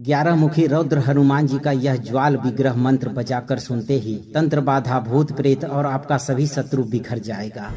11 मुखी रौद्र हनुमान जी का यह ज्वाल विग्रह मंत्र बजाकर सुनते ही तंत्र बाधा भूत प्रेत और आपका सभी शत्रु बिखर जाएगा,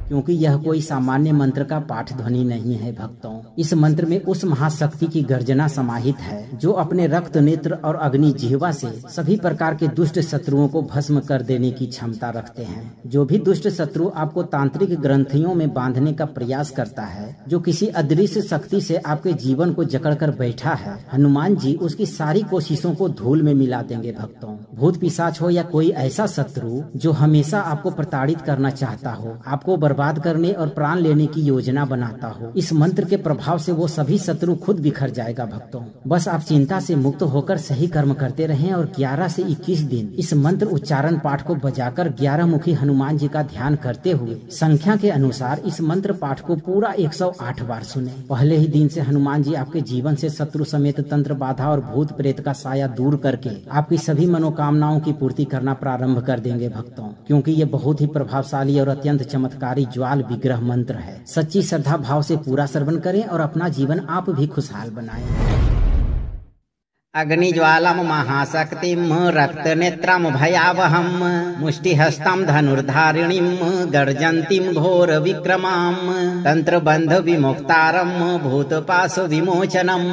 क्योंकि यह कोई सामान्य मंत्र का पाठ ध्वनि नहीं है भक्तों। इस मंत्र में उस महाशक्ति की गर्जना समाहित है जो अपने रक्त नेत्र और अग्नि जिह्वा से सभी प्रकार के दुष्ट शत्रुओं को भस्म कर देने की क्षमता रखते हैं। जो भी दुष्ट शत्रु आपको तांत्रिक ग्रंथियों में बांधने का प्रयास करता है, जो किसी अदृश्य शक्ति से आपके जीवन को जकड़ कर बैठा है, हनुमान जी उसकी सारी कोशिशों को धूल में मिला देंगे भक्तों। भूत पिशाच हो या कोई ऐसा शत्रु जो हमेशा आपको प्रताड़ित करना चाहता हो, आपको बर्बाद करने और प्राण लेने की योजना बनाता हो, इस मंत्र के प्रभाव से वो सभी शत्रु खुद बिखर जाएगा भक्तों। बस आप चिंता से मुक्त होकर सही कर्म करते रहें और 11 से 21 दिन इस मंत्र उच्चारण पाठ को बजाकर 11 मुखी हनुमान जी का ध्यान करते हुए संख्या के अनुसार इस मंत्र पाठ को पूरा 108 बार सुने। पहले ही दिन से हनुमान जी आपके जीवन से शत्रु समेत तंत्र बाधा और भूत प्रेत का साया दूर करके आपकी सभी मनोकामनाओं की पूर्ति करना प्रारंभ कर देंगे भक्तों, क्योंकि ये बहुत ही प्रभावशाली और अत्यंत चमत्कारी ज्वाल विग्रह मंत्र है। सच्ची श्रद्धा भाव से पूरा श्रवण करें और अपना जीवन आप भी खुशहाल बनाएं। अग्निज्वालम महाशक्तिम रक्तनेत्रम भयावहम मुष्टिहस्तं धनुर्धारिणीं गर्जन्तीं घोर विक्रमां तंत्रबंध विमुक्तारं भूतपाश विमोचनं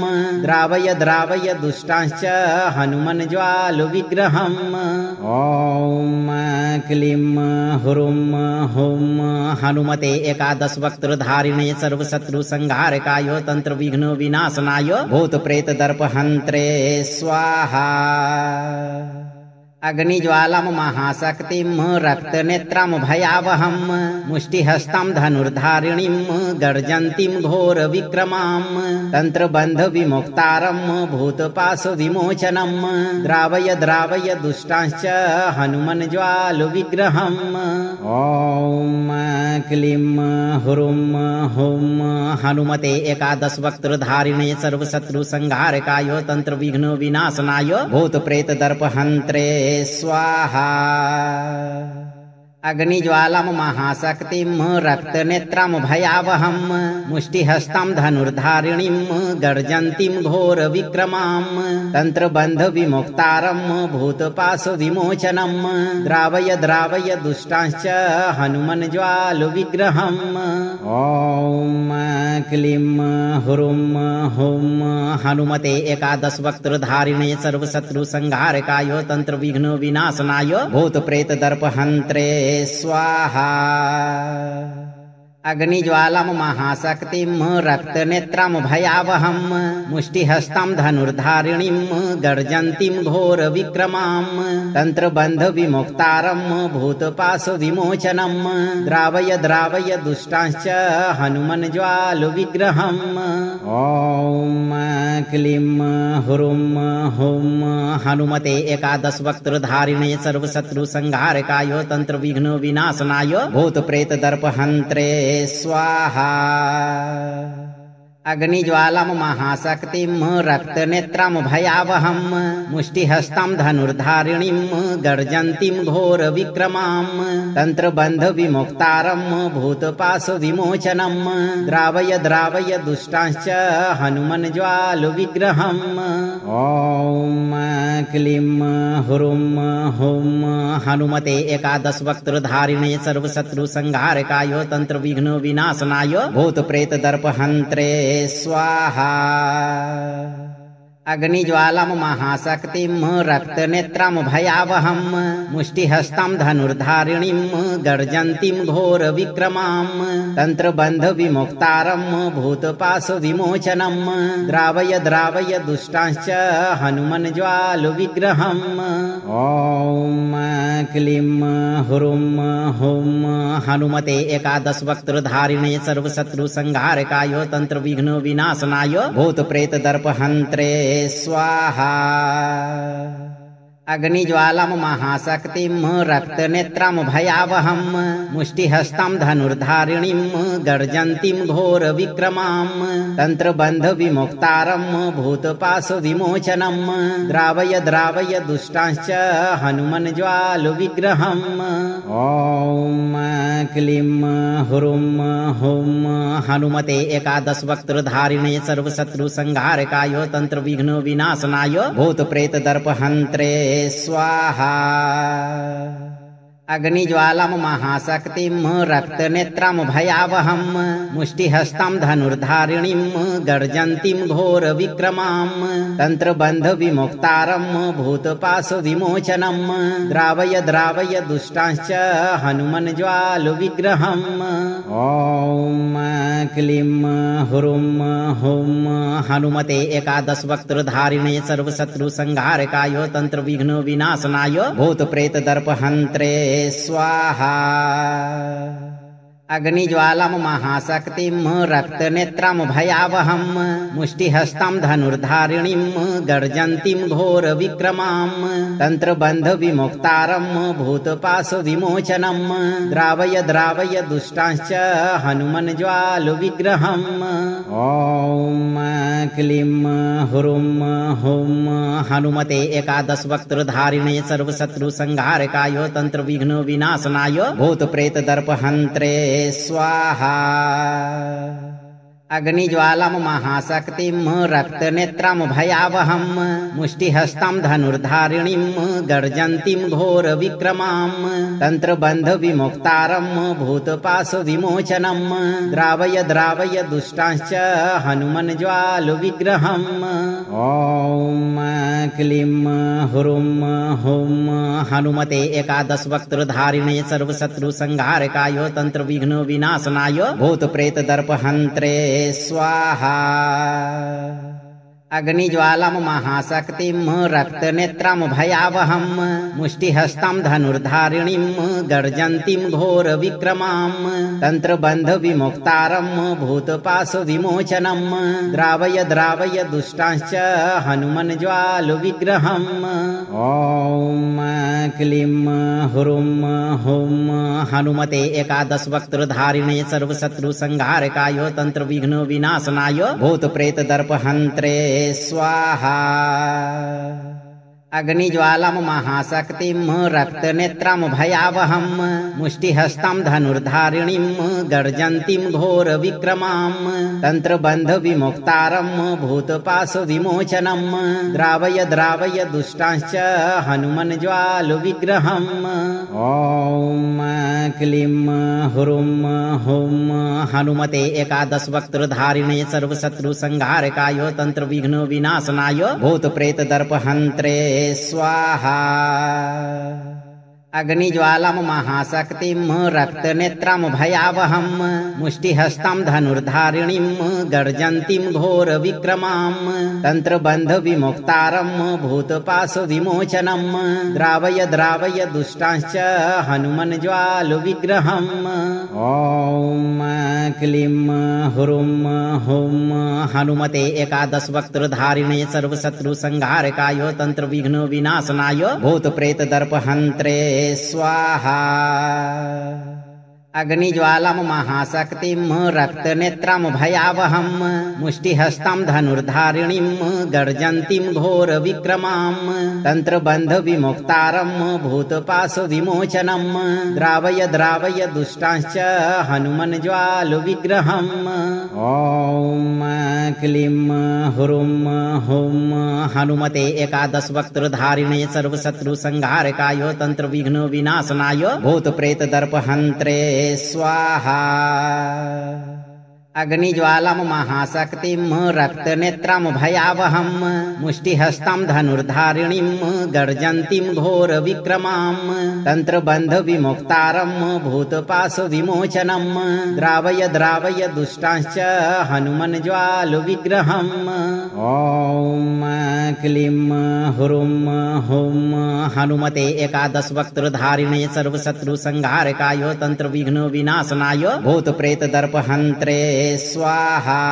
द्रावय द्रावय दुष्टांश्च हनुमन् ज्वाल विग्रहम्। ओम क्लीं हुरुं हुं हनुमते एकादश वक्त्रधारिणे सर्वशत्रु संहारकाय तंत्र विघ्न विनाशनाय भूत प्रेत दर्पहन्त्रे स्वाहा। अग्निज्वालम महाशक्तिं रक्तनेत्रं भयावहं मुष्टिहस्तं धनुर्धारिणीं गर्जन्तीं घोर विक्रमां तंत्रबंध विमुक्तारं भूतपाश विमोचनं द्रावय द्रावय दुष्टांश्च हनुमन् ज्वाल विग्रहम्। ओम क्लीं हुरुं हुं हनुमते एकादश वक्त्रधारिणे सर्वशत्रु संहारकाय तंत्र विघ्न विनाशनाय भूत प्रेत दर्पहन्त्रे स्वाहा। अग्निज्वालम महाशक्तिं रक्तनेत्रं भयावहं मुष्टिहस्तं धनुर्धारिणीं गर्जन्तीं घोर विक्रमां तंत्रबंध विमुक्तारं भूतपाश विमोचनं द्रावय द्रावय दुष्टांश्च हनुमन् ज्वाल विग्रहम्। ओम क्लीं हुरुं हुं हनुमते एकादश वक्त्रधारिणे सर्वशत्रु संहारकाय तंत्र विघ्न विनाशनाय भूत प्रेत दर्पहन्त्रे स्वाहा। अग्निज्वालम महाशक्तिं रक्तनेत्रं भयावहं मुष्टिहस्तं धनुर्धारिणीं गर्जन्तीं घोर विक्रमां तंत्रबंध विमुक्तारं भूतपाश विमोचनं द्रावय द्रावय दुष्टांश्च हनुमन् ज्वाल विग्रहम्। ओम क्लीं हुरुं हुं हनुमते एकादश वक्त्रधारिणे सर्वशत्रु संहारकाय तंत्र विघ्न विनाशनाय भूत प्रेत दर्पहन्त्रे स्वाहा। अग्निज्वालम महाशक्तिं रक्तनेत्रं भयावहं मुष्टिहस्तं धनुर्धारिणीं गर्जन्तीं घोर विक्रमां तंत्रबंध विमुक्तारं भूतपाश विमोचनं द्रावय द्रावय दुष्टांश्च हनुमन् ज्वाल विग्रहम्। ओम क्लीं हुरुं हुं हनुमते एकादश वक्त्रधारिणे सर्वशत्रु संहारकाय तंत्र विघ्न विनाशनाय भूत प्रेत दर्पहन्त्रे स्वाहा। अग्निज्वालम महाशक्तिं रक्तनेत्रं भयावहं मुष्टिहस्तं धनुर्धारिणीं गर्जन्तीं घोर विक्रमां तंत्रबंध विमुक्तारं भूतपाश विमोचनं द्रावय द्रावय दुष्टांश्च हनुमन् ज्वाल विग्रहम्। ओम क्लीं हुरुं हुं हनुमते एकादश वक्त्रधारिणे सर्वशत्रु संहारकाय तंत्र विघ्न विनाशनाय भूत प्रेत दर्पहन्त्रे स्वाहा। अग्निज्वालम महाशक्तिं रक्तनेत्रं भयावहं मुष्टिहस्तं धनुर्धारिणीं गर्जन्तीं घोर विक्रमां तंत्रबंध विमुक्तारं भूतपाश विमोचनं द्रावय द्रावय दुष्टांश्च हनुमन् ज्वाल विग्रहम्। ओम क्लीं हुरुं हुं हनुमते एकादश वक्त्रधारिणे सर्वशत्रुसंहारकाय तंत्रविघ्न विनाशनाय भूतप्रेतदर्पहन्त्रे स्वाहा। अग्निज्वालां महाशक्तिं रक्तनेत्रां भयावहं मुष्टिहस्तां धनुर्धारिणीं गर्जन्तीं घोरविक्रमां तन्त्रबन्धविमुक्तारं भूतपाशविमोचनं द्रावय द्रावय दुष्टांश्च हनुमज्वालविग्रहम्। ॐ क्लीं हुरुं हुं हनुमते एकादश वक्त्रधारिणे सर्वशत्रुसंहारकाय तंत्रविघ्न विनाशनाय भूतप्रेतदर्पहन्त्रे स्वाहा। अग्निज्वालां महाशक्तिं रक्तनेत्रां भयावहं मुष्टिहस्तां धनुर्धारिणीं गर्जन्तीं घोरविक्रमां तन्त्रबन्धविमुक्तारं भूतपाशविमोचनं द्रावय द्रावय दुष्टांश्च हनुमज्वालविग्रहम्। ॐ क्लीं हुरुं हुं हनुमते एकादश वक्त्रधारिणे सर्वशत्रुसंहारकाय तंत्रविघ्न विनाशनाय भूतप्रेतदर्पहन्त्रे स्वाहा। अग्निज्वालां महाशक्तिं रक्तनेत्रां भयावहं मुष्टिहस्तां धनुर्धारिणीं गर्जन्तीं घोरविक्रमां तन्त्रबन्धविमुक्तारं भूतपाशविमोचनं द्रावय द्रावय दुष्टांश्च हनुमज्वालविग्रहम्। ॐ क्लीं हुरुं हुं हनुमते एकादश वक्त्रधारिणे सर्वशत्रुसंहारकाय तंत्रविघ्न विनाशनाय भूतप्रेतदर्पहन्त्रे स्वाहा। अग्निज्वालां महाशक्तिं रक्तनेत्रां भयावहं मुष्टिहस्तां धनुर्धारिणीं गर्जन्तीं घोरविक्रमां तन्त्रबन्धविमुक्तारं भूतपाशविमोचनं द्रावय द्रावय दुष्टांश्च हनुमज्वालविग्रहम्। ॐ क्लीं हुरुं हुं हनुमते एकादश वक्त्रधारिणे सर्वशत्रुसंहारकाय तंत्रविघ्न विनाशनाय भूतप्रेतदर्पहन्त्रे स्वाहा। अग्निज्वालां महाशक्तिं रक्तनेत्रां भयावहं मुष्टिहस्तां धनुर्धारिणीं गर्जन्तीं घोरविक्रमां तन्त्रबन्धविमुक्तारं भूतपाशविमोचनं द्रावय द्रावय दुष्टांश्च हनुमज्वालविग्रहम्। ॐ क्लीं हुरुं हुं हनुमते एकादश वक्त्रधारिणे सर्वशत्रुसंहारकाय तंत्रविघ्न विनाशनाय भूतप्रेतदर्पहन्त्रे स्वाहा। अग्निज्वालां महाशक्तिं रक्तनेत्रां भयावहं मुष्टिहस्तां धनुर्धारिणीं गर्जन्तीं घोरविक्रमां तन्त्रबन्धविमुक्तारं भूतपाशविमोचनं द्रावय द्रावय दुष्टांश्च हनुमज्वालविग्रहम्। ॐ क्लीं हुरुं हुं हनुमते एकादश वक्त्रधारिणे सर्वशत्रुसंहारकाय तंत्रविघ्न विनाशनाय भूतप्रेतदर्पहन्त्रे स्वाहा। अग्निज्वालां महाशक्तिं रक्तनेत्रां भयावहं मुष्टिहस्तां धनुर्धारिणीं गर्जन्तीं घोरविक्रमां तन्त्रबन्धविमुक्तारं भूतपाशविमोचनं द्रावय द्रावय दुष्टांश्च हनुमज्वालविग्रहम्। ॐ क्लीं हुरुं हुं हनुमते एकादश वक्त्रधारिणे सर्वशत्रुसंहारकाय तंत्रविघ्न विनाशनाय भूतप्रेतदर्पहन्त्रे स्वाहा। अग्निज्वालां महाशक्तिं रक्तनेत्रां भयावहं मुष्टिहस्तां धनुर्धारिणीं गर्जन्तीं घोरविक्रमां तन्त्रबन्धविमुक्तारं भूतपाशविमोचनं द्रावय द्रावय दुष्टांश्च हनुमज्वालविग्रहम्। ॐ क्लीं हुरुं हुं हनुमते एकादश वक्त्रधारिणे सर्वशत्रुसंहारकाय तंत्रविघ्न विनाशनाय भूतप्रेतदर्पहन्त्रे स्वाहा।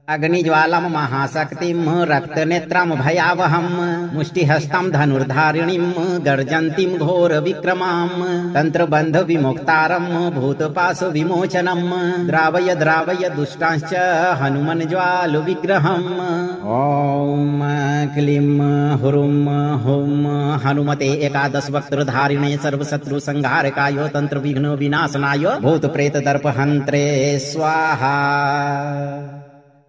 अग्निज्वालां महाशक्तिं रक्तनेत्रां भयावहं मुष्टिहस्तां धनुर्धारिणीं गर्जन्तीं घोरविक्रमां तन्त्रबन्धविमुक्तारं भूतपाशविमोचनं द्रावय द्रावय दुष्टांश्च हनुमज्वालविग्रहम्। ॐ क्लीं हुरुं हुं हनुमते एकादश वक्त्रधारिणे सर्वशत्रु संहारकाय तंत्र विघ्न विनाशनाय भूत प्रेत दर्पहन्त्रे स्वाहा।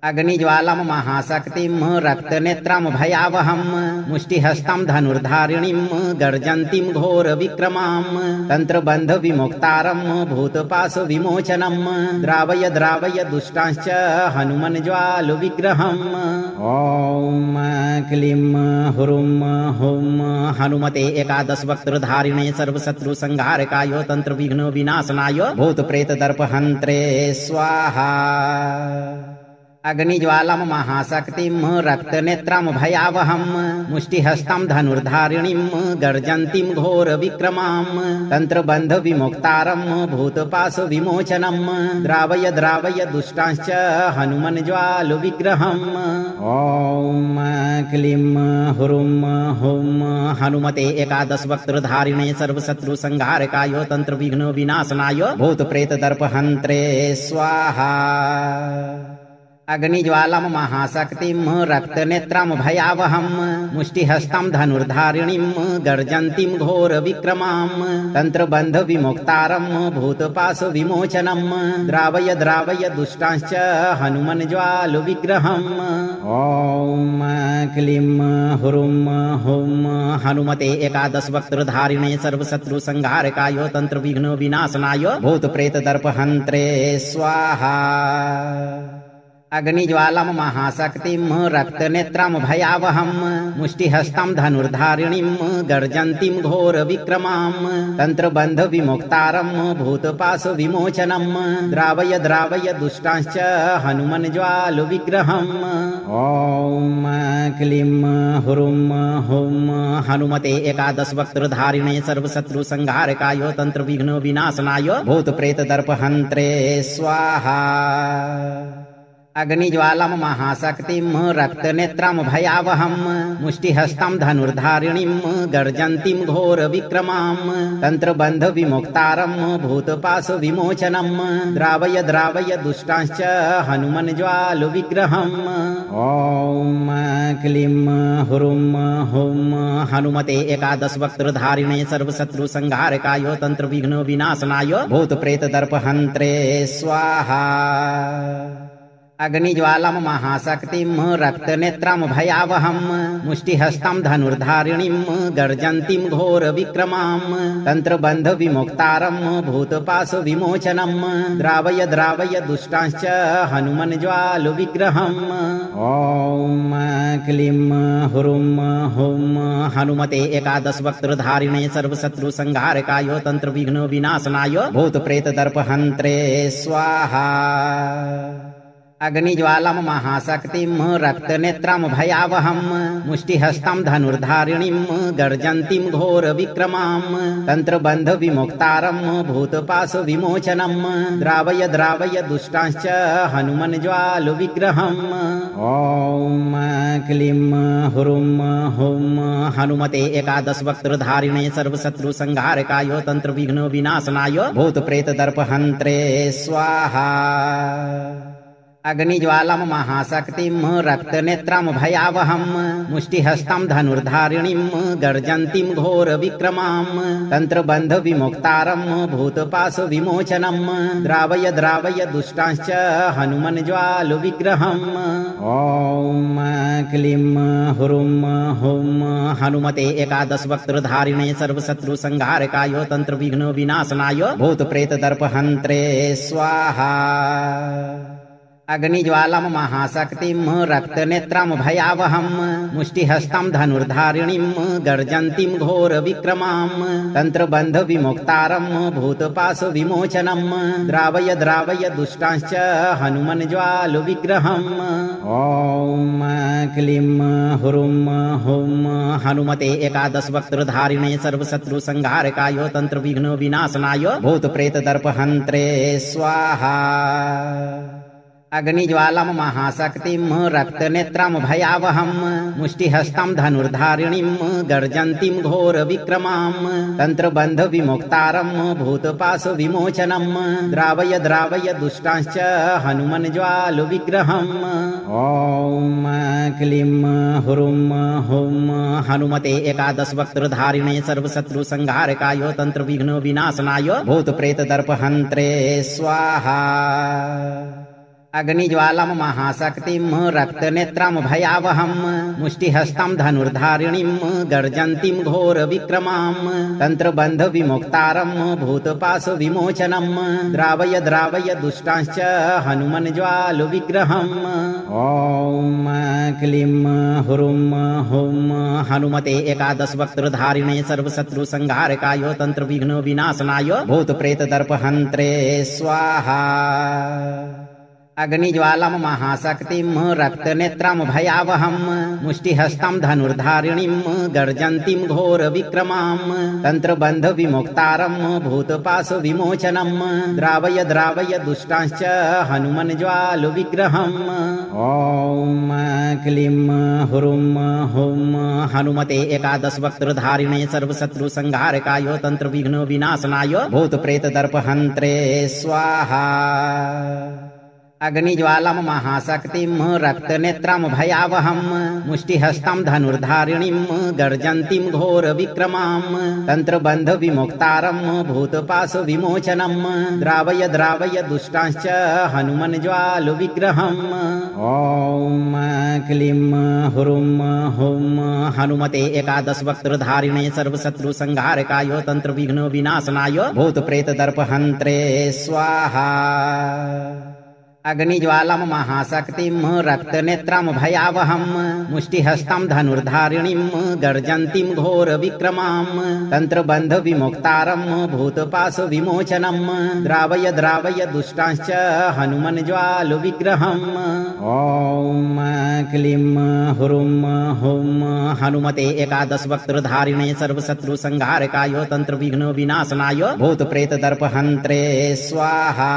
अग्निज्वालां महाशक्तिं रक्तनेत्रां भयावहं मुष्टिहस्तां धनुर्धारिणीं गर्जन्तीं घोरविक्रमां तन्त्रबन्धविमुक्तारं भूतपाशविमोचनं द्रावय द्रावय दुष्टांश्च हनुमज्वालविग्रहम्। ॐ क्लीं हुरुं हुं हनुमते एकादश वक्त्रधारिणे सर्वशत्रु संहारकाय तंत्र विघ्न विनाशनाय भूत प्रेत दर्पहन्त्रे स्वाहा। अग्निज्वालां महाशक्तिं रक्तनेत्रां भयावहं मुष्टिहस्तां धनुर्धारिणीं गर्जन्तीं घोरविक्रमां तन्त्रबन्धविमुक्तारं भूतपाशविमोचनं द्रावय द्रावय दुष्टांश्च हनुमज्वालविग्रहम्। ॐ क्लीं हुरुं हुं हनुमते एकादश वक्त्रधारिणे सर्वशत्रु संहारकाय तंत्र विघ्न विनाशनाय भूत प्रेत दर्पहन्त्रे स्वाहा। अग्निज्वालां महाशक्तिं रक्तनेत्रां भयावहं मुष्टिहस्तां धनुर्धारिणीं गर्जन्तीं घोरविक्रमां तन्त्रबन्धविमुक्तारं भूतपाशविमोचनं द्रावय द्रावय दुष्टांश्च हनुमज्वालविग्रहम्। ॐ क्लीं हुरुं हुं हनुमते एकादश वक्त्रधारिणे सर्वशत्रु संहारकाय तंत्र विघ्न विनाशनाय भूत प्रेत दर्पहन्त्रे स्वाहा। अग्निज्वालां महाशक्तिं रक्तनेत्रां भयावहं मुष्टिहस्तां धनुर्धारिणीं गर्जन्तीं घोरविक्रमां तन्त्रबन्धविमुक्तारं भूतपाशविमोचनं द्रावय द्रावय दुष्टांश्च हनुमज्वालविग्रहम्। ॐ क्लीं हुरुं हुं हनुमते एकादश वक्त्रधारिणे सर्वशत्रु संहारकाय तंत्र विघ्न विनाशनाय भूत प्रेत दर्पहन्त्रे स्वाहा। अग्निज्वालां महाशक्तिं रक्तनेत्रां भयावहं मुष्टिहस्तां धनुर्धारिणीं गर्जन्तीं घोरविक्रमां तन्त्रबन्धविमुक्तारं भूतपाशविमोचनं द्रावय द्रावय दुष्टांश्च हनुमज्वालविग्रहम्। ॐ क्लीं हुरुं हुं हनुमते एकादश वक्त्रधारिणे सर्वशत्रु संहारकाय तंत्र विघ्न विनाशनाय भूत प्रेत दर्पहन्त्रे स्वाहा। अग्निज्वालां महाशक्तिं रक्तनेत्रां भयावहं मुष्टिहस्तां धनुर्धारिणीं गर्जन्तीं घोरविक्रमां तन्त्रबन्धविमुक्तारं भूतपाशविमोचनं द्रावय द्रावय दुष्टांश्च हनुमज्वालविग्रहम्। ॐ क्लीं हुरुं हुं हनुमते एकादश वक्त्रधारिणे सर्वशत्रु संहारकाय तंत्र विघ्न विनाशनाय भूत प्रेत दर्पहन्त्रे स्वाहा। अग्निज्वालां महाशक्तिं रक्तनेत्रां भयावहं मुष्टिहस्तां धनुर्धारिणीं गर्जन्तीं घोरविक्रमां तन्त्रबन्धविमुक्तारं भूतपाशविमोचनं द्रावय द्रावय दुष्टांश्च हनुमज्वालविग्रहम्। ॐ क्लीं हुरुं हुं हनुमते एकादश वक्त्रधारिणे सर्वशत्रु संहारकाय तंत्र विघ्न विनाशनाय भूत प्रेत दर्पहन्त्रे स्वाहा। अग्निज्वालां महाशक्तिं रक्तनेत्रां भयावहं मुष्टिहस्तां धनुर्धारिणीं गर्जन्तीं घोरविक्रमां तन्त्रबन्धविमुक्तारं भूतपाशविमोचनं द्रावय द्रावय दुष्टांश्च हनुमज्वालविग्रहम्। ॐ क्लीं हुरुं हुं हनुमते एकादश वक्त्रधारिणे सर्वशत्रु संहारकाय तंत्र विघ्न विनाशनाय भूत प्रेत दर्पहन्त्रे स्वाहा। अग्निज्वालां महाशक्तिं रक्तनेत्रां भयावहं मुष्टिहस्तां धनुर्धारिणीं गर्जन्तीं घोरविक्रमां तन्त्रबन्धविमुक्तारं भूतपाशविमोचनं द्रावय द्रावय दुष्टांश्च हनुमज्वालविग्रहम्। ॐ क्लीं हुरुं हुं हनुमते एकादश वक्त्रधारिणे सर्वशत्रु संहारकाय तंत्र विघ्न विनाशनाय भूत प्रेत दर्पहन्त्रे स्वाहा। अग्निज्वालम महाशक्तिम रक्तनेत्रम भयावहम मुष्टिहस्तं धनुर्धारिणीम गर्जन्तीम घोर विक्रमाम तंत्रबंध विमुक्तारम भूतपाश विमोचनम द्रावय द्रावय दुष्टांश्च हनुमन ज्वाल विग्रहम। ओम क्लीं हुरुम हुम हनुमते एकादश वक्त्रधारिणे सर्वशत्रु संहारकाय तंत्र विघ्न विनाशनाय भूत प्रेत दर्पहन्त्रे स्वाहा। अग्निज्वालम महाशक्तिम रक्तनेत्रम भयावहम मुष्टिहस्तं धनुर्धारिणीम गर्जन्तीम घोर विक्रमाम तंत्रबंध विमुक्तारम भूतपाश विमोचनम द्रावय द्रावय दुष्टांश्च हनुमन ज्वाल विग्रहम। ओम क्लीं हुरुम हुम हनुमते एकादश वक्त्रधारिणे सर्वशत्रु संहारकाय तंत्र विघ्न विनाशनाय भूत प्रेत दर्पहन्त्रे स्वाहा। अग्निज्वालम महाशक्तिम रक्तनेत्रम भयावहम मुष्टिहस्तं धनुर्धारिणीम गर्जन्तीम घोर विक्रमाम तंत्रबंध विमुक्तारम भूतपाश विमोचनम द्रावय द्रावय दुष्टांश्च हनुमन ज्वाल विग्रहम। ओम क्लीं हुरुम हुम हनुमते एकादश वक्त्रधारिणे सर्वशत्रु संहारकाय तंत्र विघ्न विनाशनाय भूत प्रेत दर्पहन्त्रे स्वाहा। अग्निज्वालम महाशक्तिम रक्तनेत्रम भयावहम मुष्टिहस्तं धनुर्धारिणीम गर्जन्तीम घोर विक्रमाम तंत्रबंध विमुक्तारम भूतपाश विमोचनम द्रावय द्रावय दुष्टांश्च हनुमन ज्वाल विग्रहम। ओम क्लीं हुरुम हुम हनुमते एकादश वक्त्रधारिणे सर्वशत्रु संहारकाय तंत्र विघ्न विनाशनाय भूत प्रेत दर्पहन्त्रे स्वाहा। अग्निज्वालम महाशक्तिम रक्तनेत्रम भयावहम मुष्टिहस्तं धनुर्धारिणीम गर्जन्तीम घोर विक्रमाम तंत्रबंध विमुक्तारम भूतपाश विमोचनम द्रावय द्रावय दुष्टांश्च हनुमन ज्वाल विग्रहम। ओम क्लीं हुरुम हुम हनुमते एकादश वक्त्रधारिणे सर्वशत्रु संहारकाय तंत्र विघ्न विनाशनाय भूत प्रेत दर्पहन्त्रे स्वाहा।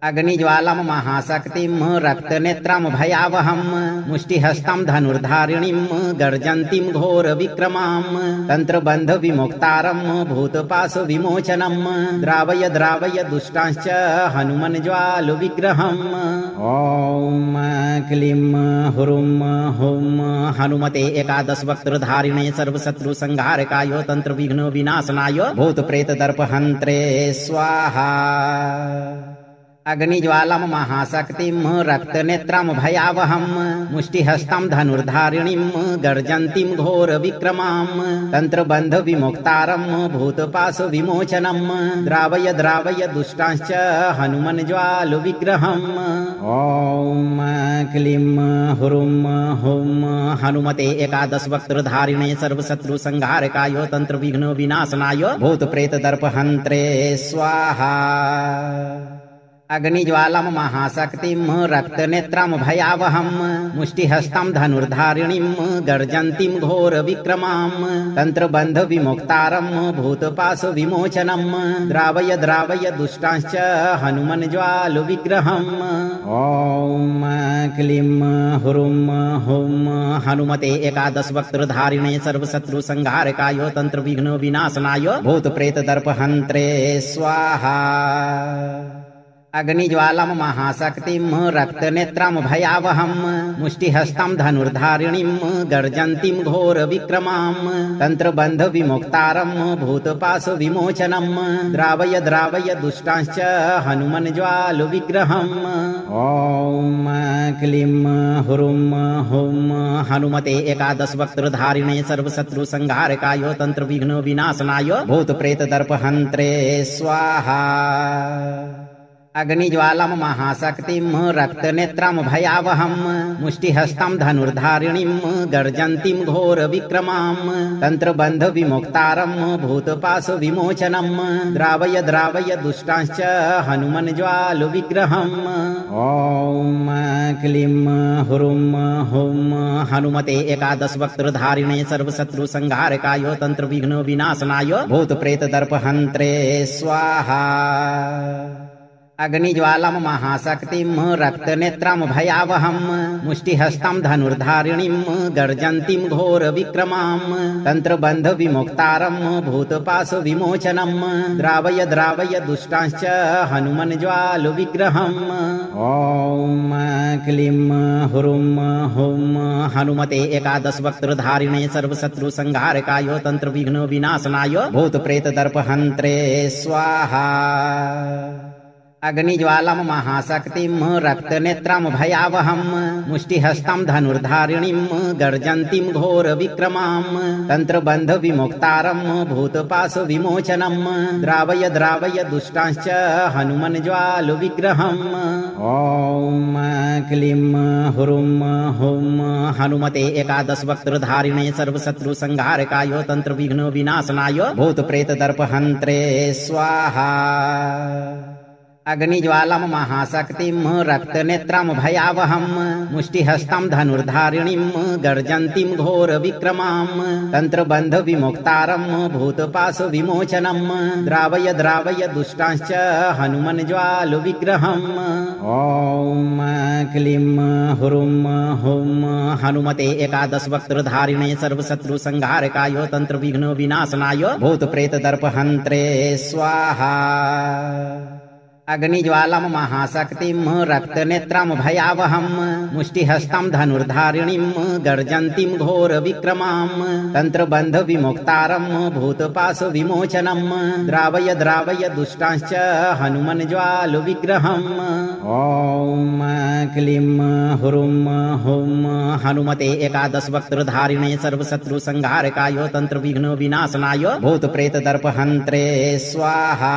अग्निज्वालम महाशक्तिम रक्तनेत्रम भयावहम मुष्टिहस्तं धनुर्धारिणीम गर्जन्तीम घोर विक्रमाम तंत्रबंध विमुक्तारम भूतपाश विमोचनम द्रावय द्रावय दुष्टांश्च हनुमन ज्वाल विग्रहम। ओम क्लीं हुरुम हुम हनुमते एकादश वक्त्रधारिणे सर्वशत्रु संहारकाय तंत्र विघ्न विनाशनाय भूत प्रेत दर्पहन्त्रे स्वाहा। अग्निज्वालम महाशक्तिम रक्तनेत्रम भयावहम मुष्टिहस्तं धनुर्धारिणीम गर्जन्तीम घोर विक्रमाम तंत्रबंध विमुक्तारम भूतपाश विमोचनम द्रावय द्रावय दुष्टांश्च हनुमन ज्वाल विग्रहम। ओम क्लीं हुरुम हुम हनुमते एकादश वक्त्रधारिणे सर्वशत्रु संहारकाय तंत्र विघ्न विनाशनाय भूत प्रेत दर्पहन्त्रे स्वाहा। अग्निज्वालम महाशक्तिम रक्तनेत्रम भयावहम मुष्टिहस्तं धनुर्धारिणीम गर्जन्तीम घोर विक्रमाम तंत्रबंध विमुक्तारम भूतपाश विमोचनम द्रावय द्रावय दुष्टांश्च हनुमन ज्वाल विग्रहम। ओम क्लीं हुरुम हुम हनुमते एकादश वक्त्रधारिणे सर्वशत्रु संहारकाय तंत्र विघ्न विनाशनाय भूत प्रेत दर्पहन्त्रे स्वाहा। अग्निज्वालम महाशक्तिम रक्तनेत्रम भयावहम मुष्टिहस्तं धनुर्धारिणीम गर्जन्तीम घोर विक्रमाम तंत्रबंध विमुक्तारम भूतपाश विमोचनम द्रावय द्रावय दुष्टांश्च हनुमन ज्वाल विग्रहम। ओम क्लीं हुरुम हुम हनुमते एकादश वक्त्रधारिणे सर्वशत्रु संहारकाय तंत्र विघ्न विनाशनाय भूत प्रेत दर्पहन्त्रे स्वाहा। अग्निज्वालम महाशक्तिम रक्तनेत्रम भयावहम मुष्टिहस्तं धनुर्धारिणीम गर्जन्तीम घोर विक्रमाम तंत्रबंध विमुक्तारम भूतपाश विमोचनम द्रावय द्रावय दुष्टांश्च हनुमन ज्वाल विग्रहम। ओम क्लीं हुरुम हुम हनुमते एकादश वक्त्रधारिणे सर्वशत्रु संहारकाय तंत्र विघ्न विनाशनाय भूत प्रेत दर्पहन्त्रे स्वाहा। अग्निज्वालम् महाशक्तिम् रक्तनेत्रम् भयावहम् मुष्टिहस्तम् धनुर्धारिणीम् गर्जन्तीम् घोरविक्रमाम् तन्त्रबन्धविमुक्तारम् भूतपाशविमोचनम् द्रावय द्रावय दुष्टांश्च हनुमज्वालविग्रहम्। ॐ क्लीं हुरुं हुं हनुमते एकादशवक्त्रधारिणे सर्वशत्रुसंहारकाय तन्त्रविघ्न विनाशनाय भूतप्रेतदर्पहन्त्रे स्वाहा। अग्निज्वालम् महाशक्तिम् रक्तनेत्रम् भयावहम् मुष्टिहस्तम् धनुर्धारिणीम् गर्जन्तीम् घोरविक्रमाम् तन्त्रबन्धविमुक्तारम् भूतपाशविमोचनम् द्रावय द्रावय दुष्टांश्च हनुमज्वालविग्रहम्। ॐ क्लीं हुरुं हुं हनुमते एकादशवक्त्रधारिणे सर्वशत्रुसंहारकाय तन्त्रविघ्न विनाशनाय भूतप्रेतदर्पहन्त्रे स्वाहा। अग्निज्वालम् महाशक्तिम् रक्तनेत्रम् भयावहम् मुष्टिहस्तम् धनुर्धारिणीम् गर्जन्तीम् घोरविक्रमाम् तन्त्रबन्धविमुक्तारम् भूतपाशविमोचनम् द्रावय द्रावय दुष्टांश्च हनुमज्वालविग्रहम्। ॐ क्लीं हुरुं हुं हनुमते एकादशवक्त्रधारिणे सर्वशत्रुसंहारकाय तन्त्रविघ्न विनाशनाय भूतप्रेतदर्पहन्त्रे स्वाहा। अग्निज्वालम् महाशक्तिम् रक्तनेत्रम् भयावहम् मुष्टिहस्तम् धनुर्धारिणीम् गर्जन्तीम् घोरविक्रमाम् तन्त्रबन्धविमुक्तारम् भूतपाशविमोचनम् द्रावय द्रावय दुष्टांश्च हनुमज्वालविग्रहम्। ॐ क्लीं हुरुं हुं हनुमते एकादशवक्त्रधारिणे सर्वशत्रुसंहारकाय तन्त्रविघ्न विनाशनाय भूतप्रेतदर्पहन्त्रे स्वाहा।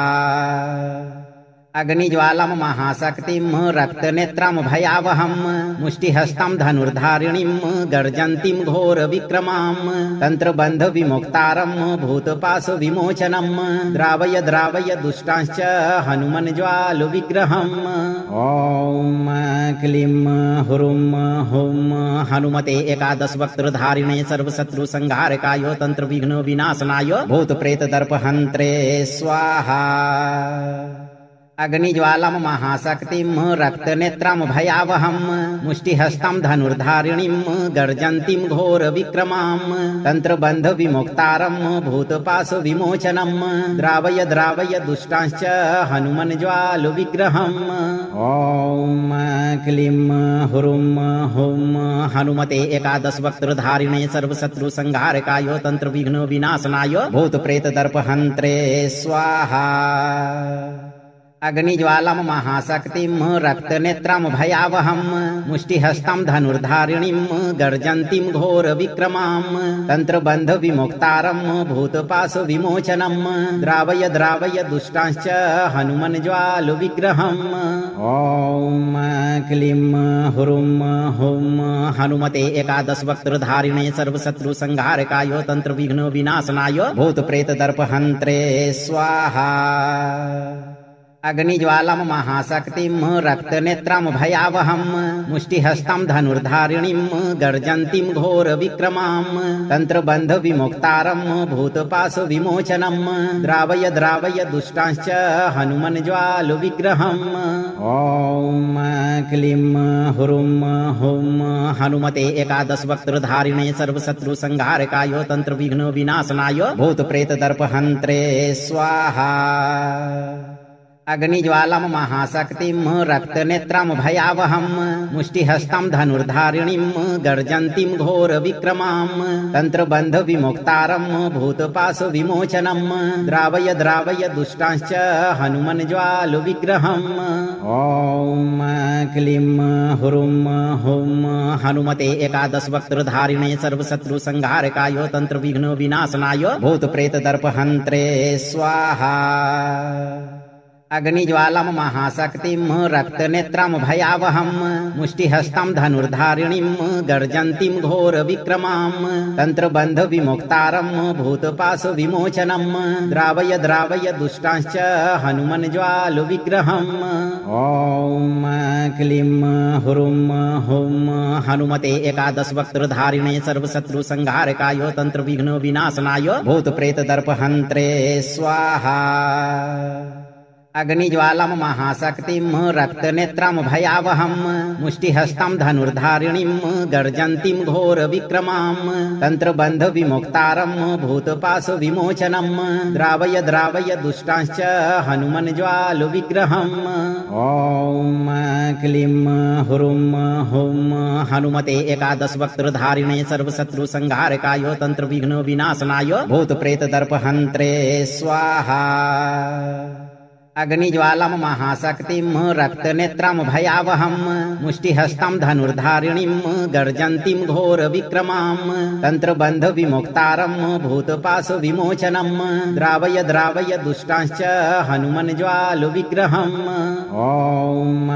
अग्निज्वालम् महाशक्तिम् रक्तनेत्रम् भयावहम् मुष्टिहस्तम् धनुर्धारिणीम् गर्जन्तीम् घोरविक्रमाम् तन्त्रबन्धविमुक्तारम् भूतपाशविमोचनम् द्रावय द्रावय दुष्टांश्च हनुमज्वालविग्रहम्। ॐ क्लीं हुरुं हुं हनुमते एकादशवक्त्रधारिणे सर्वशत्रुसंहारकाय तन्त्रविघ्न विनाशनाय भूतप्रेतदर्पहन्त्रे स्वाहा। अग्निज्वालम् महाशक्तिम् रक्तनेत्रम् भयावहम् मुष्टिहस्तम् धनुर्धारिणीम् गर्जन्तीम् घोरविक्रमाम् तन्त्रबन्धविमुक्तारम् भूतपाशविमोचनम् द्रावय द्रावय दुष्टांश्च हनुमज्वालविग्रहम्। ॐ क्लीं हुरुं हुं हनुमते एकादशवक्त्रधारिणे सर्वशत्रुसंहारकाय तन्त्रविघ्न विनाशनाय भूतप्रेतदर्पहन्त्रे स्वाहा। अग्निज्वालम् महाशक्तिम् रक्तनेत्रम् भयावहम् मुष्टिहस्तम् धनुर्धारिणीम् गर्जन्तीम् घोरविक्रमाम् तन्त्रबन्धविमुक्तारम् भूतपाशविमोचनम् द्रावय द्रावय दुष्टांश्च हनुमज्वालविग्रहम्। ॐ क्लीं हुरुं हुं हनुमते एकादशवक्त्रधारिणे सर्वशत्रुसंहारकाय तन्त्रविघ्न विनाशनाय भूतप्रेतदर्पहन्त्रे स्वाहा। अग्निज्वालम् महाशक्तिम् रक्तनेत्रम् भयावहम् मुष्टिहस्तम् धनुर्धारिणीम् गर्जन्तीम् घोरविक्रमाम् तन्त्रबन्धविमुक्तारम् भूतपाशविमोचनम् द्रावय द्रावय दुष्टांश्च हनुमज्वालविग्रहम्। ॐ क्लीं हुरुं हुं हनुमते एकादशवक्त्रधारिणे सर्वशत्रुसंहारकाय तन्त्रविघ्न विनाशनाय भूतप्रेतदर्पहन्त्रे स्वाहा। अग्निज्वालम् महाशक्तिम् रक्तनेत्रम् भयावहम् मुष्टिहस्तम् धनुर्धारिणीम् गर्जन्तीम् घोरविक्रमाम् तन्त्रबन्धविमुक्तारम् भूतपाशविमोचनम् द्रावय द्रावय दुष्टांश्च हनुमज्वालविग्रहम्। ॐ क्लीं हुरुं हुं हनुमते एकादशवक्त्रधारिणे सर्वशत्रुसंहारकाय तन्त्रविघ्न विनाशनाय भूतप्रेतदर्पहन्त्रे स्वाहा। अग्निज्वालम् महाशक्तिम् रक्तनेत्रम् भयावहम् मुष्टिहस्तम् धनुर्धारिणीम् गर्जन्तीम् घोरविक्रमाम् तन्त्रबन्धविमुक्तारम् भूतपाशविमोचनम् द्रावय द्रावय दुष्टांश्च हनुमज्वालविग्रहम्। ॐ क्लीं हुरुं हुं हनुमते एकादशवक्त्रधारिणे सर्वशत्रुसंहारकाय तन्त्रविघ्न विनाशनाय भूतप्रेतदर्पहन्त्रे स्वाहा। अग्निज्वालम् महाशक्तिम् रक्तनेत्रम् भयावहम् मुष्टिहस्तम् धनुर्धारिणीम् गर्जन्तीम् घोरविक्रमाम् तन्त्रबन्धविमुक्तारम् भूतपाशविमोचनम् द्रावय द्रावय दुष्टांश्च हनुमज्वालविग्रहम्। ॐ क्लीं हुरुं हुं हनुमते एकादशवक्त्रधारिणे सर्वशत्रुसंहारकाय तन्त्रविघ्न विनाशनाय भूतप्रेतदर्पहन्त्रे स्वाहा। अग्निज्वालम् महाशक्तिम् रक्तनेत्रम् भयावहम् मुष्टिहस्तम् धनुर्धारिणीम् गर्जन्तीम् घोरविक्रमाम् तन्त्रबन्धविमुक्तारम् भूतपाशविमोचनम् द्रावय द्रावय दुष्टांश्च हनुमज्वालविग्रहम्। ॐ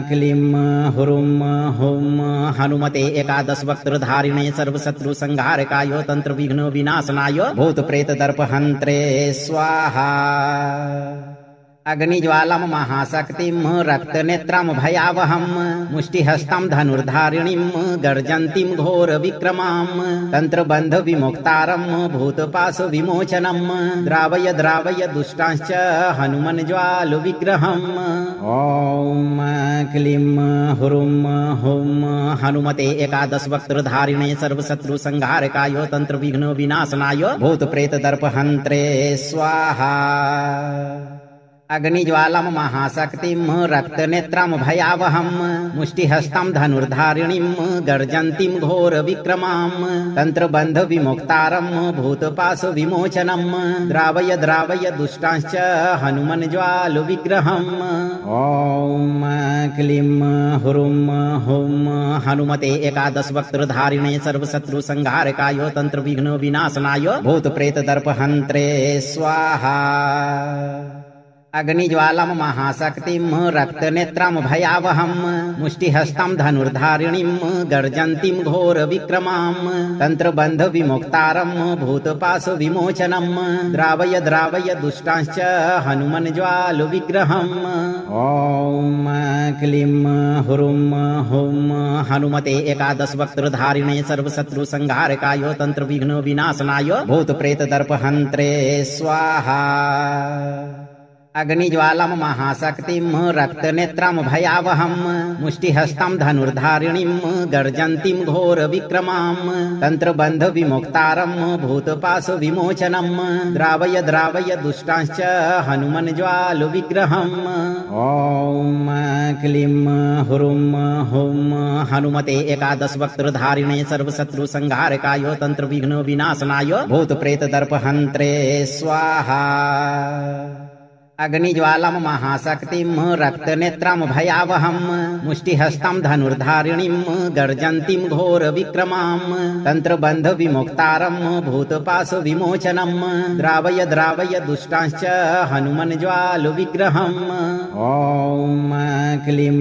क्लीं हुरुं हुं हनुमते एकादशवक्त्रधारिणे सर्वशत्रुसंहारकाय तन्त्रविघ्न विनाशनाय भूतप्रेतदर्पहन्त्रे स्वाहा। अग्निज्वालम् महाशक्तिम् रक्तनेत्रम् भयावहम् मुष्टिहस्तम् धनुर्धारिणीम् गर्जन्तीम् घोरविक्रमाम् तन्त्रबन्धविमुक्तारम् भूतपाशविमोचनम् द्रावय द्रावय दुष्टांश्च हनुमज्वालविग्रहम्। ॐ क्लीं हुरुं हुं हनुमते एकादशवक्त्रधारिणे सर्वशत्रुसंहारकाय तन्त्रविघ्न विनाशनाय भूतप्रेतदर्पहन्त्रे स्वाहा। अग्निज्वालम् महाशक्तिम् रक्तनेत्रम् भयावहम् मुष्टिहस्तम् धनुर्धारिणीम् गर्जन्तीम् घोरविक्रमाम् तन्त्रबन्धविमुक्तारम् भूतपाशविमोचनम् द्रावय द्रावय दुष्टांश्च हनुमज्वालविग्रहम्। ॐ क्लीं हुरुं हुं हनुमते एकादशवक्त्रधारिणे सर्वशत्रुसंहारकाय तन्त्रविघ्न विनाशनाय भूतप्रेतदर्पहन्त्रे स्वाहा। अग्निज्वालम् महाशक्तिम् रक्तनेत्रम् भयावहम् मुष्टिहस्तम् धनुर्धारिणीम् गर्जन्तीम् घोरविक्रमाम् तन्त्रबन्धविमुक्तारम् भूतपाशविमोचनम् द्रावय द्रावय दुष्टांश्च हनुमज्वालविग्रहम्। ॐ क्लीं हुरुं हुं हनुमते एकादशवक्त्रधारिणे सर्वशत्रुसंहारकाय तन्त्रविघ्न विनाशनाय भूतप्रेतदर्पहन्त्रे स्वाहा। अग्निज्वालम् महाशक्तिम् रक्तनेत्रम् भयावहम् मुष्टिहस्तम् धनुर्धारिणीम् गर्जन्तीम् घोरविक्रमाम् तन्त्रबन्धविमुक्तारम् भूतपाशविमोचनम् द्रावय द्रावय दुष्टांश्च हनुमज्वालविग्रहम्। ॐ क्लीं हुरुं हुं हनुमते एकादशवक्त्रधारिणे सर्वशत्रुसंहारकाय तन्त्रविघ्न विनाशनाय भूतप्रेतदर्पहन्त्रे स्वाहा। अग्निज्वालम् महाशक्तिम् रक्तनेत्रम् भयावहम् मुष्टिहस्तम् धनुर्धारिणीम् गर्जन्तीम् घोरविक्रमाम् तन्त्रबन्धविमुक्तारम् भूतपाशविमोचनम् द्रावय द्रावय दुष्टांश्च हनुमज्वालविग्रहम्। ॐ क्लीं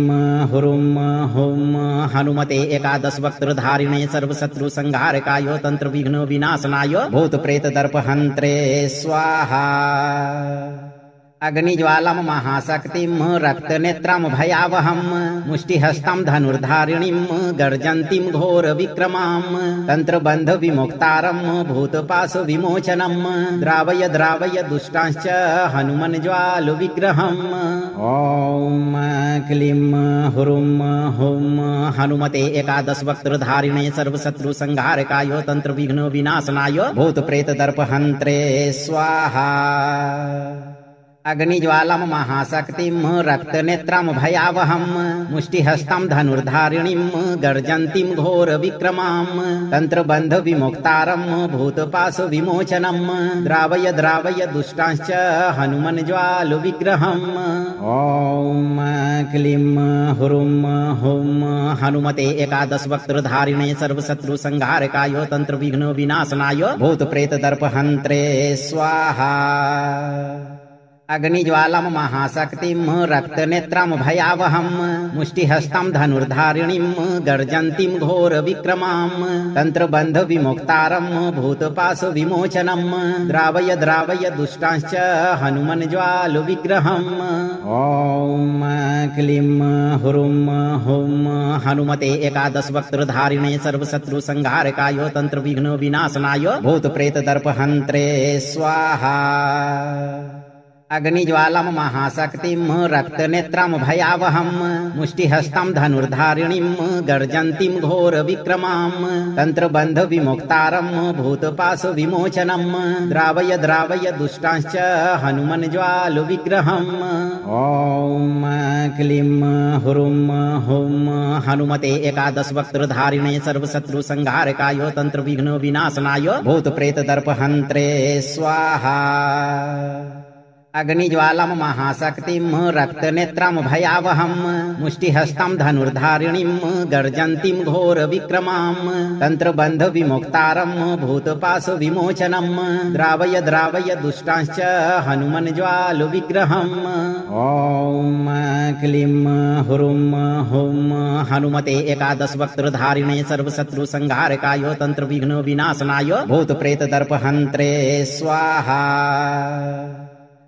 हुरुं हुं हनुमते एकादशवक्त्रधारिणे सर्वशत्रुसंहारकाय तन्त्रविघ्न विनाशनाय भूतप्रेतदर्पहन्त्रे स्वाहा। अग्निज्वालम् महाशक्तिम् रक्तनेत्रम् भयावहम् मुष्टिहस्तम् धनुर्धारिणीम् गर्जन्तीम् घोरविक्रमाम् तन्त्रबन्धविमुक्तारम् भूतपाशविमोचनम् द्रावय द्रावय दुष्टांश्च हनुमज्वालविग्रहम्। ॐ क्लीं हुरुं हुं हनुमते एकादशवक्त्रधारिणे सर्वशत्रुसंहारकाय तन्त्रविघ्न विनाशनाय भूतप्रेतदर्पहन्त्रे स्वाहा। अग्निज्वालम् महाशक्तिम् रक्तनेत्रम् भयावहम् मुष्टिहस्तम् धनुर्धारिणीम् गर्जन्तीम् घोरविक्रमाम् तन्त्रबन्धविमुक्तारम् भूतपाशविमोचनम् द्रावय द्रावय दुष्टांश्च हनुमज्वालविग्रहम्। ॐ क्लीं हुरुं हुं हनुमते एकादशवक्त्रधारिणे सर्वशत्रुसंहारकाय तन्त्रविघ्न विनाशनाय भूतप्रेतदर्पहन्त्रे स्वाहा। अग्निज्वालम् महाशक्तिम् रक्तनेत्रम् भयावहम् मुष्टिहस्तम् धनुर्धारिणीम् गर्जन्तीम् घोरविक्रमाम् तन्त्रबन्धविमुक्तारम् भूतपाशविमोचनम् द्रावय द्रावय दुष्टांश्च हनुमज्वालविग्रहम्। ॐ क्लीं हुरुं हुं हनुमते एकादशवक्त्रधारिणे सर्वशत्रुसंहारकाय तन्त्रविघ्न विनाशनाय भूतप्रेतदर्पहन्त्रे स्वाहा। अग्निज्वालम महाशक्तिम रक्तनेत्रम भयावहम मुष्टिहस्तं धनुर्धारिणीं गर्जन्तीं घोर विक्रमां तंत्रबंध विमुक्तारं भूतपाश विमोचनं द्रावय द्रावय दुष्टांश्च हनुमन् ज्वाल विग्रहम्। ओम क्लीं हुरुम हुम हनुमते एकादश वक्त्रधारिणे सर्वशत्रु संहारकाय तंत्र विघ्न विनाशनाय भूत प्रेत दर्पहन्त्रे स्वाहा। अग्निज्वालम महाशक्तिं रक्तनेत्रं भयावहं मुष्टिहस्तं धनुर्धारिणीं गर्जन्तीं घोर विक्रमां तंत्रबंध विमुक्तारं भूतपाश विमोचनं द्रावय द्रावय दुष्टांश्च हनुमन् ज्वाल विग्रहम्। ओम क्लीं हुरुम हुम हनुमते एकादश वक्त्रधारिणे सर्वशत्रु संहारकाय तंत्र विघ्न विनाशनाय भूत प्रेत दर्पहन्त्रे स्वाहा।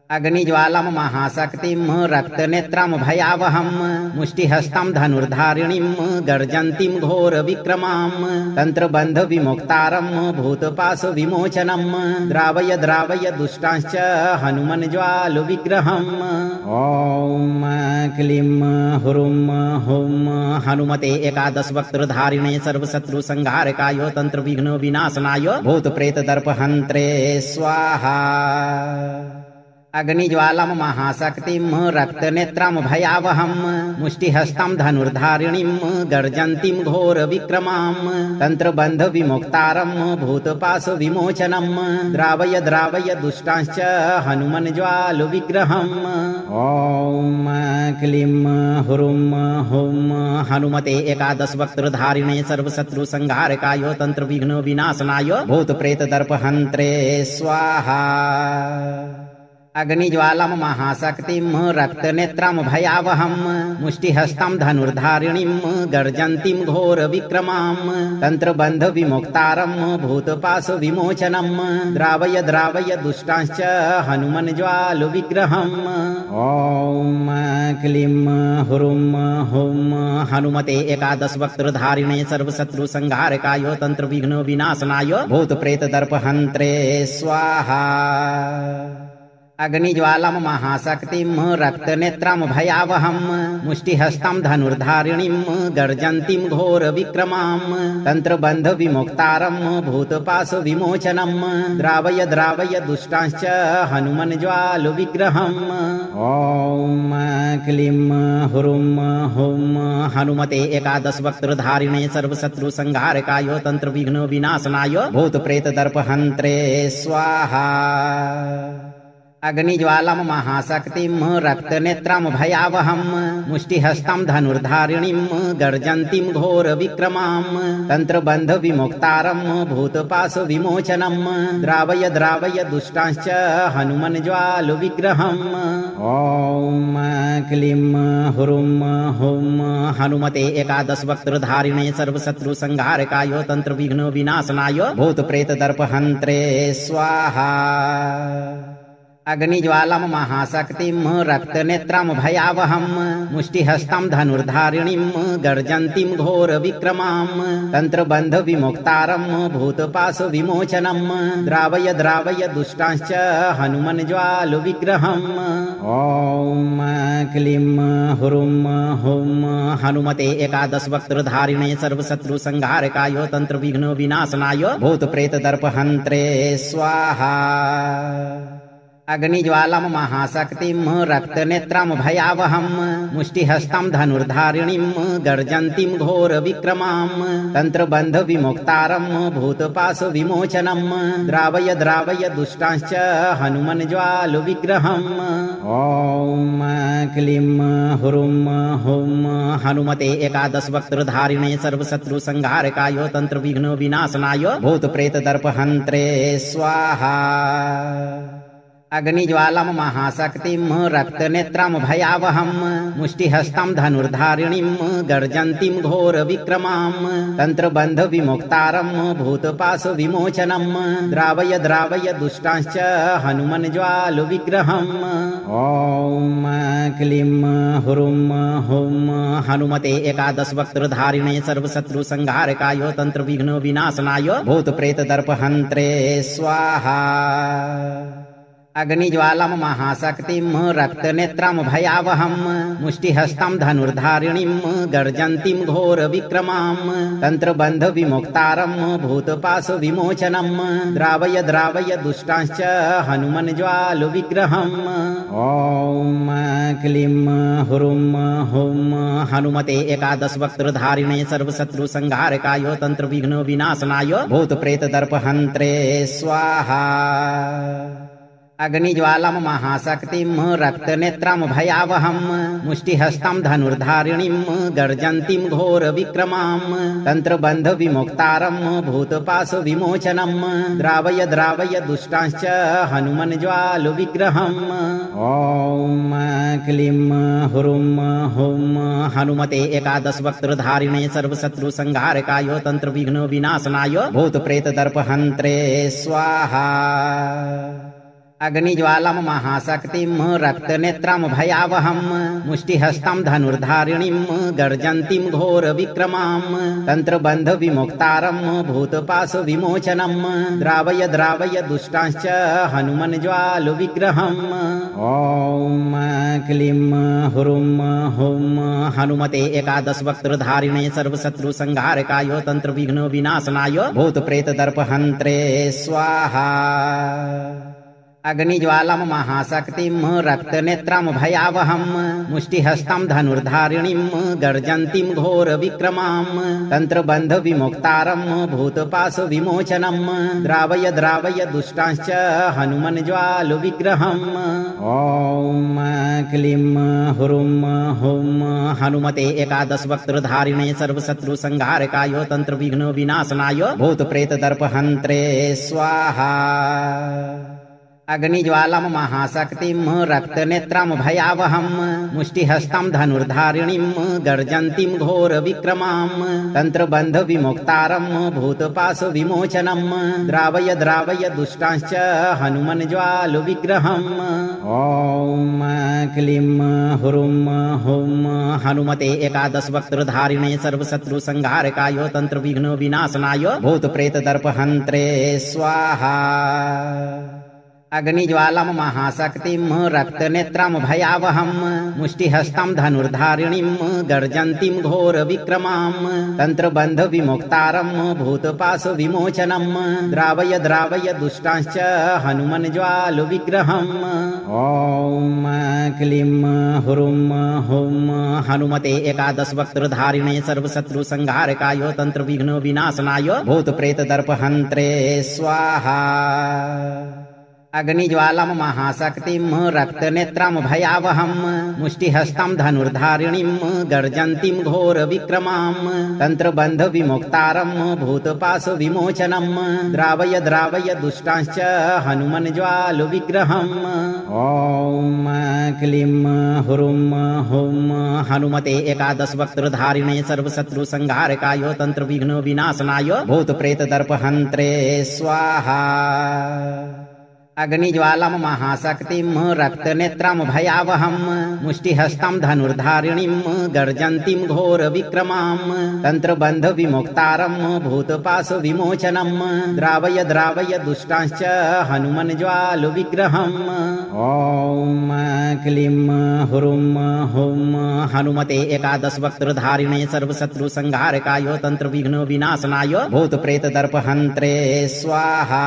अग्निज्वालम महाशक्तिं रक्तनेत्रं भयावहं मुष्टिहस्तं धनुर्धारिणीं गर्जन्तीं घोर विक्रमां तंत्रबंध विमुक्तारं भूतपाश विमोचनं द्रावय द्रावय दुष्टांश्च हनुमन् ज्वाल विग्रहम्। ओम क्लीं हुरुम हुम हनुमते एकादश वक्त्रधारिणे सर्वशत्रु संहारकाय तंत्र विघ्न विनाशनाय भूत प्रेत दर्पहन्त्रे स्वाहा। अग्निज्वालम महाशक्तिं रक्तनेत्रं भयावहं मुष्टिहस्तं धनुर्धारिणीं गर्जन्तीं घोर विक्रमां तंत्रबंध विमुक्तारं भूतपाश विमोचनं द्रावय द्रावय दुष्टांश्च हनुमन् ज्वाल विग्रहम्। ओम क्लीं हुरुम हुम हनुमते एकादश वक्त्रधारिणे सर्वशत्रु संहारकाय तंत्र विघ्न विनाशनाय भूत प्रेत दर्पहन्त्रे स्वाहा। अग्निज्वालम महाशक्तिं रक्तनेत्रं भयावहं मुष्टिहस्तं धनुर्धारिणीं गर्जन्तीं घोर विक्रमां तंत्रबंध विमुक्तारं भूतपाश विमोचनं द्रावय द्रावय दुष्टांश्च हनुमन् ज्वाल विग्रहम्। ओम क्लीं हुरुम हुम हनुमते एकादश वक्त्रधारिणे सर्वशत्रु संहारकाय तंत्र विघ्न विनाशनाय भूत प्रेत दर्पहन्त्रे स्वाहा। अग्निज्वालम महाशक्तिं रक्तनेत्रं भयावहं मुष्टिहस्तं धनुर्धारिणीं गर्जन्तीं घोर विक्रमां तंत्रबंध विमुक्तारं भूतपाश विमोचनं द्रावय द्रावय दुष्टांश्च हनुमन् ज्वाल विग्रहम्। ओम क्लीं हुरुम हुम हनुमते एकादश वक्त्रधारिणे सर्वशत्रु संहारकाय तंत्र विघ्न विनाशनाय भूत प्रेत दर्पहन्त्रे स्वाहा। अग्निज्वालम महाशक्तिं रक्तनेत्रं भयावहं मुष्टिहस्तं धनुर्धारिणीं गर्जन्तीं घोर विक्रमां तंत्रबंध विमुक्तारं भूतपाश विमोचनं द्रावय द्रावय दुष्टांश्च हनुमन् ज्वाल विग्रहम्। ओम क्लीं हुरुम हुम हनुमते एकादश वक्त्रधारिणे सर्वशत्रु संहारकाय तंत्र विघ्न विनाशनाय भूत प्रेत दर्पहन्त्रे स्वाहा। अग्निज्वालम महाशक्तिं रक्तनेत्रं भयावहं मुष्टिहस्तं धनुर्धारिणीं गर्जन्तीं घोर विक्रमां तंत्रबंध विमुक्तारं भूतपाश विमोचनं द्रावय द्रावय दुष्टांश्च हनुमन् ज्वाल विग्रहम्। ओम क्लीं हुरुम हुम हनुमते एकादश वक्त्रधारिणे सर्वशत्रु संहारकाय तंत्र विघ्न विनाशनाय भूत प्रेत दर्पहन्त्रे स्वाहा। अग्निज्वालम महाशक्तिं रक्तनेत्रं भयावहं मुष्टिहस्तं धनुर्धारिणीं गर्जन्तीं घोर विक्रमां तंत्रबंध विमुक्तारं भूतपाश विमोचनं द्रावय द्रावय दुष्टांश्च हनुमन् ज्वाल विग्रहम्। ओम क्लीं हुरुम हुम हनुमते एकादश वक्त्रधारिणे सर्वशत्रु संहारकाय तंत्र विघ्न विनाशनाय भूत प्रेत दर्पहन्त्रे स्वाहा। अग्निज्वालम महाशक्तिं रक्तनेत्रं भयावहं मुष्टिहस्तं धनुर्धारिणीं गर्जन्तीं घोर विक्रमां तंत्रबंध विमुक्तारं भूतपाश विमोचनं द्रावय द्रावय दुष्टांश्च हनुमन् ज्वाल विग्रहम्। ओम क्लीं हुरुम हुम हनुमते एकादश वक्त्रधारिणे सर्वशत्रु संहारकाय तंत्र विघ्न विनाशनाय भूत प्रेत दर्पहन्त्रे स्वाहा। अग्निज्वालम महाशक्तिम रक्तनेत्रम भयावहम मुष्टिहस्तं धनुर्धारिणीं गर्जन्तीं घोर विक्रमां तंत्रबंध विमुक्तारं भूतपाश विमोचनं द्रावय द्रावय दुष्टांश्च हनुमन् ज्वालु विग्रहम्। ओम क्लीं हुरुं हुं हनुमते एकादश वक्त्रधारिणे सर्वशत्रु संहारकाय तंत्र विघ्न विनाशनाय भूत प्रेत दर्पहन्त्रे स्वाहा। अग्निज्वालम महाशक्तिं रक्तनेत्रं भयावहं मुष्टिहस्तं धनुर्धारिणीं गर्जन्तीं घोर विक्रमां तंत्रबंध विमुक्तारं भूतपाश विमोचनं द्रावय द्रावय दुष्टांश्च हनुमन् ज्वालु विग्रहम्। ओम क्लीं हुरुं हुं हनुमते एकादश वक्त्रधारिणे सर्वशत्रु संहारकाय तंत्र विघ्न विनाशनाय भूत प्रेत दर्पहन्त्रे स्वाहा। अग्निज्वालम महाशक्तिं रक्तनेत्रं भयावहं मुष्टिहस्तं धनुर्धारिणीं गर्जन्तीं घोर विक्रमां तंत्रबंध विमुक्तारं भूतपाश विमोचनं द्रावय द्रावय दुष्टांश्च हनुमन् ज्वालु विग्रहम्। ओम क्लीं हुरुं हुं हनुमते एकादश वक्त्रधारिणे सर्वशत्रु संहारकाय तंत्र विघ्न विनाशनाय भूत प्रेत दर्पहन्त्रे स्वाहा। अग्निज्वालम महाशक्तिं रक्तनेत्रं भयावहं मुष्टिहस्तं धनुर्धारिणीं गर्जन्तीं घोर विक्रमां तंत्रबंध विमुक्तारं भूतपाश विमोचनं द्रावय द्रावय दुष्टांश्च हनुमन् ज्वालु विग्रहम्। ओम क्लीं हुरुं हुं हनुमते एकादश वक्त्रधारिणे सर्वशत्रु संहारकाय तंत्र विघ्न विनाशनाय भूत प्रेत दर्पहन्त्रे स्वाहा। अग्निज्वालम महाशक्तिं रक्तनेत्रं भयावहं मुष्टिहस्तं धनुर्धारिणीं गर्जन्तीं घोर विक्रमां तंत्रबंध विमुक्तारं भूतपाश विमोचनं द्रावय द्रावय दुष्टांश्च हनुमन् ज्वालु विग्रहम्। ओम क्लीं हुरुं हुं हनुमते एकादश वक्त्रधारिणे सर्वशत्रु संहारकाय तंत्र विघ्न विनाशनाय भूत प्रेत दर्पहन्त्रे स्वाहा। अग्निज्वालम महाशक्तिं रक्तनेत्रं भयावहं मुष्टिहस्तं धनुर्धारिणीं गर्जन्तीं घोर विक्रमां तंत्रबंध विमुक्तारं भूतपाश विमोचनं द्रावय द्रावय दुष्टांश्च हनुमन् ज्वालु विग्रहम्। ओम क्लीं हुरुं हुं हनुमते एकादश वक्त्रधारिणे सर्वशत्रु संहारकाय तंत्र विघ्न विनाशनाय भूत प्रेत दर्पहन्त्रे स्वाहा। अग्निज्वालम महाशक्तिं रक्तनेत्रं भयावहं मुष्टिहस्तं धनुर्धारिणीं गर्जन्तीं घोर विक्रमां तंत्रबंध विमुक्तारं भूतपाश विमोचनं द्रावय द्रावय दुष्टांश्च हनुमन् ज्वालु विग्रहम्। ओम क्लीं हुरुं हुं हनुमते एकादश वक्त्रधारिणे सर्वशत्रु संहारकाय तंत्र विघ्न विनाशनाय भूत प्रेत दर्पहन्त्रे स्वाहा। अग्निज्वालम महाशक्तिं रक्तनेत्रं भयावहं मुष्टिहस्तं धनुर्धारिणीं गर्जन्तीं घोर विक्रमां तंत्रबंध विमुक्तारं भूतपाश विमोचनं द्रावय द्रावय दुष्टांश्च हनुमन् ज्वालु विग्रहम्। ओम क्लीं हुरुं हुं हनुमते एकादश वक्त्रधारिणे सर्वशत्रु संहारकाय तंत्र विघ्न विनाशनाय भूत प्रेत दर्पहन्त्रे स्वाहा।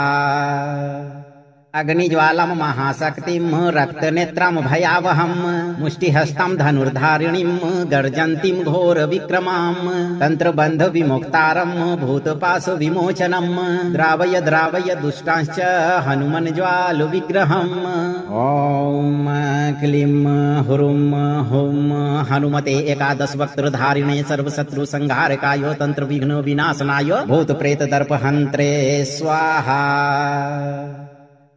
अग्निज्वालम महाशक्तिं रक्तनेत्रं भयावहं मुष्टिहस्तं धनुर्धारिणीं गर्जन्तीं घोर विक्रमां तंत्रबंध विमुक्तारं भूतपाश विमोचनं द्रावय द्रावय दुष्टांश्च हनुमन् ज्वालु विग्रहम्। ओम क्लीं हुरुं हुं हनुमते एकादश वक्त्रधारिणे सर्वशत्रु संहारकाय तंत्र विघ्न विनाशनाय भूत प्रेत दर्पहन्त्रे स्वाहा।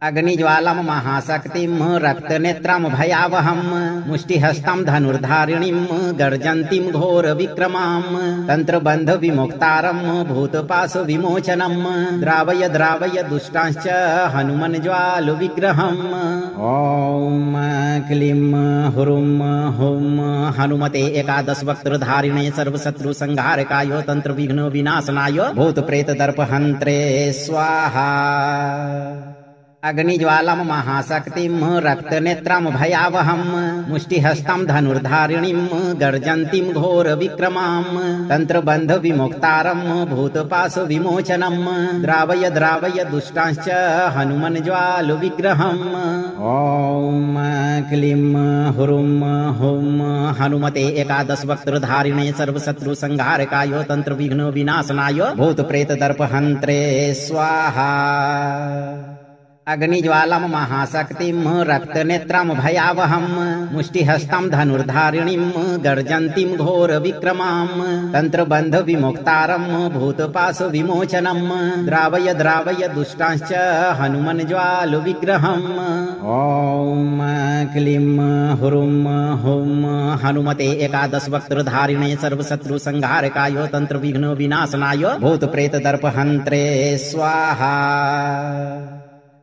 अग्निज्वालम महाशक्तिं रक्तनेत्रं भयावहं मुष्टिहस्तं धनुर्धारिणीं गर्जन्तीं घोर विक्रमां तंत्रबंध विमुक्तारं भूतपाश विमोचनं द्रावय द्रावय दुष्टांश्च हनुमन् ज्वालु विग्रहम्। ओम क्लीं हुरुं हुं हनुमते एकादश वक्त्रधारिणे सर्वशत्रु संहारकाय तंत्र विघ्न विनाशनाय भूत प्रेत दर्पहन्त्रे स्वाहा। अग्निज्वालम महाशक्तिम रक्तनेत्रम भयावहम मुष्टिहस्तं धनुर्धारिणीं गर्जन्तीं घोर विक्रमां तंत्रबंध विमुक्तारं भूतपाश विमोचनं द्रावय द्रावय दुष्टांश्च हनुमन् ज्वालु विग्रहम्। ओम क्लीं हुरुं हुं हनुमते एकादश वक्त्रधारिणे सर्वशत्रु संहारकाय तंत्र विघ्न विनाशनाय भूत प्रेत दर्पहन्त्रे स्वाहा। अग्निज्वालम महाशक्तिं रक्तनेत्रं भयावहं मुष्टिहस्तं धनुर्धारिणीं गर्जन्तीं घोर विक्रमां तंत्रबंध विमुक्तारं भूतपाश विमोचनं द्रावय द्रावय दुष्टांश्च हनुमन् ज्वालु विग्रहम्। ओम क्लीं हुरुं हुं हनुमते एकादश वक्त्रधारिणे सर्वशत्रु संहारकाय तंत्र विघ्न विनाशनाय भूत प्रेत दर्पहन्त्रे स्वाहा।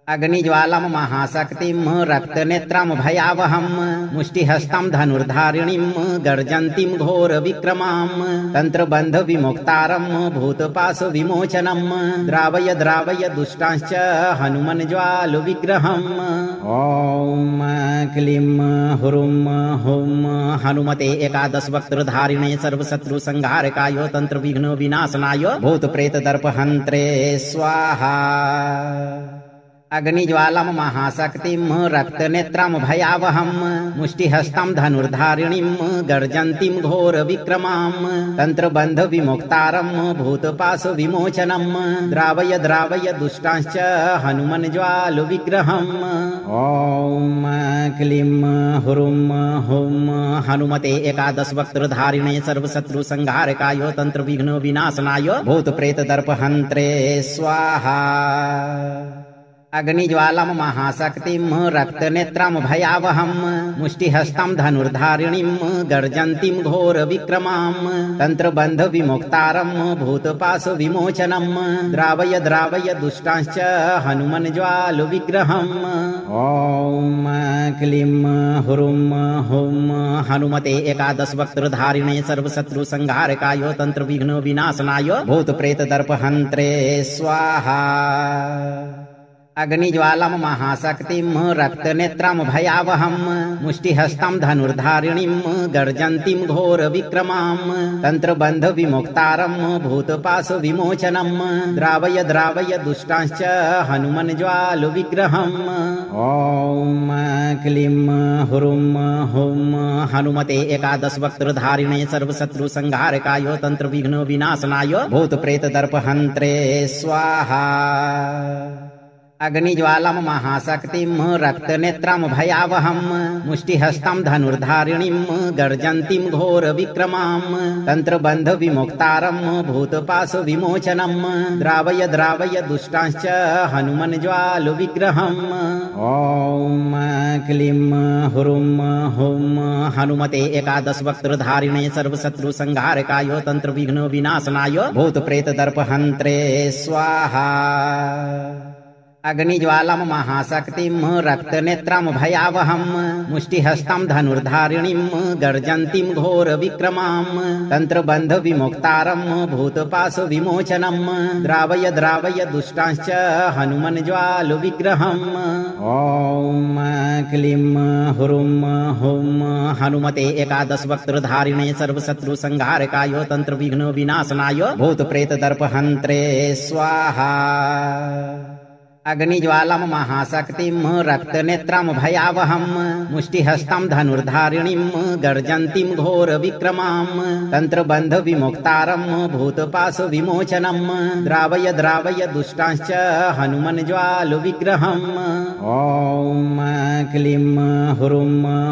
अग्निज्वालम महाशक्तिं रक्तनेत्रं भयावहं मुष्टिहस्तं धनुर्धारिणीं गर्जन्तीं घोर विक्रमां तंत्रबंध विमुक्तारं भूतपाश विमोचनं द्रावय द्रावय दुष्टांश्च हनुमन् ज्वालु विग्रहम्। ओम क्लीं हुरुं हुं हनुमते एकादश वक्त्रधारिणे सर्वशत्रु संहारकाय तंत्र विघ्न विनाशनाय भूत प्रेत दर्पहन्त्रे स्वाहा। अग्निज्वालम महाशक्तिं रक्तनेत्रं भयावहं मुष्टिहस्तं धनुर्धारिणीं गर्जन्तीं घोर विक्रमां तंत्रबंध विमुक्तारं भूतपाश विमोचनं द्रावय द्रावय दुष्टांश्च हनुमन् ज्वालु विग्रहम्। ओम क्लीं हुरुं हुं हनुमते एकादश वक्त्रधारिणे सर्वशत्रु संहारकाय तंत्र विघ्न विनाशनाय भूत प्रेत दर्पहन्त्रे स्वाहा। अग्निज्वालम महाशक्तिं रक्तनेत्रं भयावहं मुष्टिहस्तं धनुर्धारिणीं गर्जन्तीं घोर विक्रमां तंत्रबंध विमुक्तारं भूतपाश विमोचनं द्रावय द्रावय दुष्टांश्च हनुमन् ज्वालु विग्रहम्। ओम क्लीं हुरुं हुं हनुमते एकादश वक्त्रधारिणे सर्वशत्रु संहारकाय तंत्र विघ्न विनाशनाय भूत प्रेत दर्पहन्त्रे स्वाहा। अग्निज्वालम महाशक्तिं रक्तनेत्रं भयावहं मुष्टिहस्तं धनुर्धारिणीं गर्जन्तीं घोर विक्रमां तंत्रबंध विमुक्तारं भूतपाश विमोचनं द्रावय द्रावय दुष्टांश्च हनुमन् ज्वालु विग्रहम्। ओम क्लीं हुरुं हुं हनुमते एकादश वक्त्रधारिणे सर्वशत्रु संहारकाय तंत्र विघ्न विनाशनाय भूत प्रेत दर्पहन्त्रे स्वाहा। अग्निज्वालम महाशक्तिं रक्तनेत्रं भयावहं मुष्टिहस्तं धनुर्धारिणीं गर्जन्तीं घोर विक्रमां तंत्रबंध विमुक्तारं भूतपाश विमोचनं द्रावय द्रावय दुष्टांश्च हनुमन् ज्वालु विग्रहम्। ओम क्लीं हुरुं हुं हनुमते एकादश वक्त्रधारिणे सर्वशत्रु संहारकाय तंत्र विघ्न विनाशनाय भूत प्रेत दर्पहन्त्रे स्वाहा। अग्निज्वालम महाशक्तिं रक्तनेत्रं भयावहं मुष्टिहस्तं धनुर्धारिणीं गर्जन्तीं घोर विक्रमां तंत्रबंध विमुक्तारं भूतपाश विमोचनं द्रावय द्रावय दुष्टांश्च हनुमन् ज्वालु विग्रहम्। ओम क्लीं हुरुं हुं हनुमते एकादश वक्त्रधारिणे सर्वशत्रु संहारकाय तंत्र विघ्न विनाशनाय भूत प्रेत दर्पहन्त्रे स्वाहा। अग्निज्वालम महाशक्तिं रक्तनेत्रं भयावहं मुष्टिहस्तं धनुर्धारिणीं गर्जन्तीं घोर विक्रमां तंत्रबंध विमुक्तारं भूतपाश विमोचनं द्रावय द्रावय दुष्टांश्च हनुमन् ज्वालु विग्रहम्। ओम क्लीं हुरुं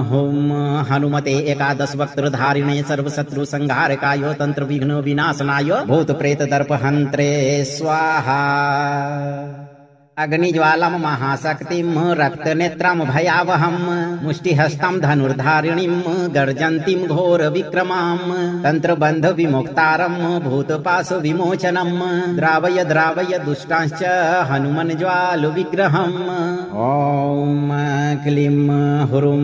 हुं हनुमते एकादश वक्त्रधारिणे सर्वशत्रु संहारकाय तंत्र विघ्न विनाशनाय भूत प्रेत दर्पहन्त्रे स्वाहा। अग्निज्वालम महाशक्तिं रक्तनेत्रं भयावहं मुष्टिहस्तं धनुर्धारिणीं गर्जन्तीं घोर विक्रमां तंत्रबंध विमुक्तारं भूतपाश विमोचनं द्रावय द्रावय दुष्टांश्च हनुमन् ज्वालु विग्रहम्। ओम क्लीं हुरुं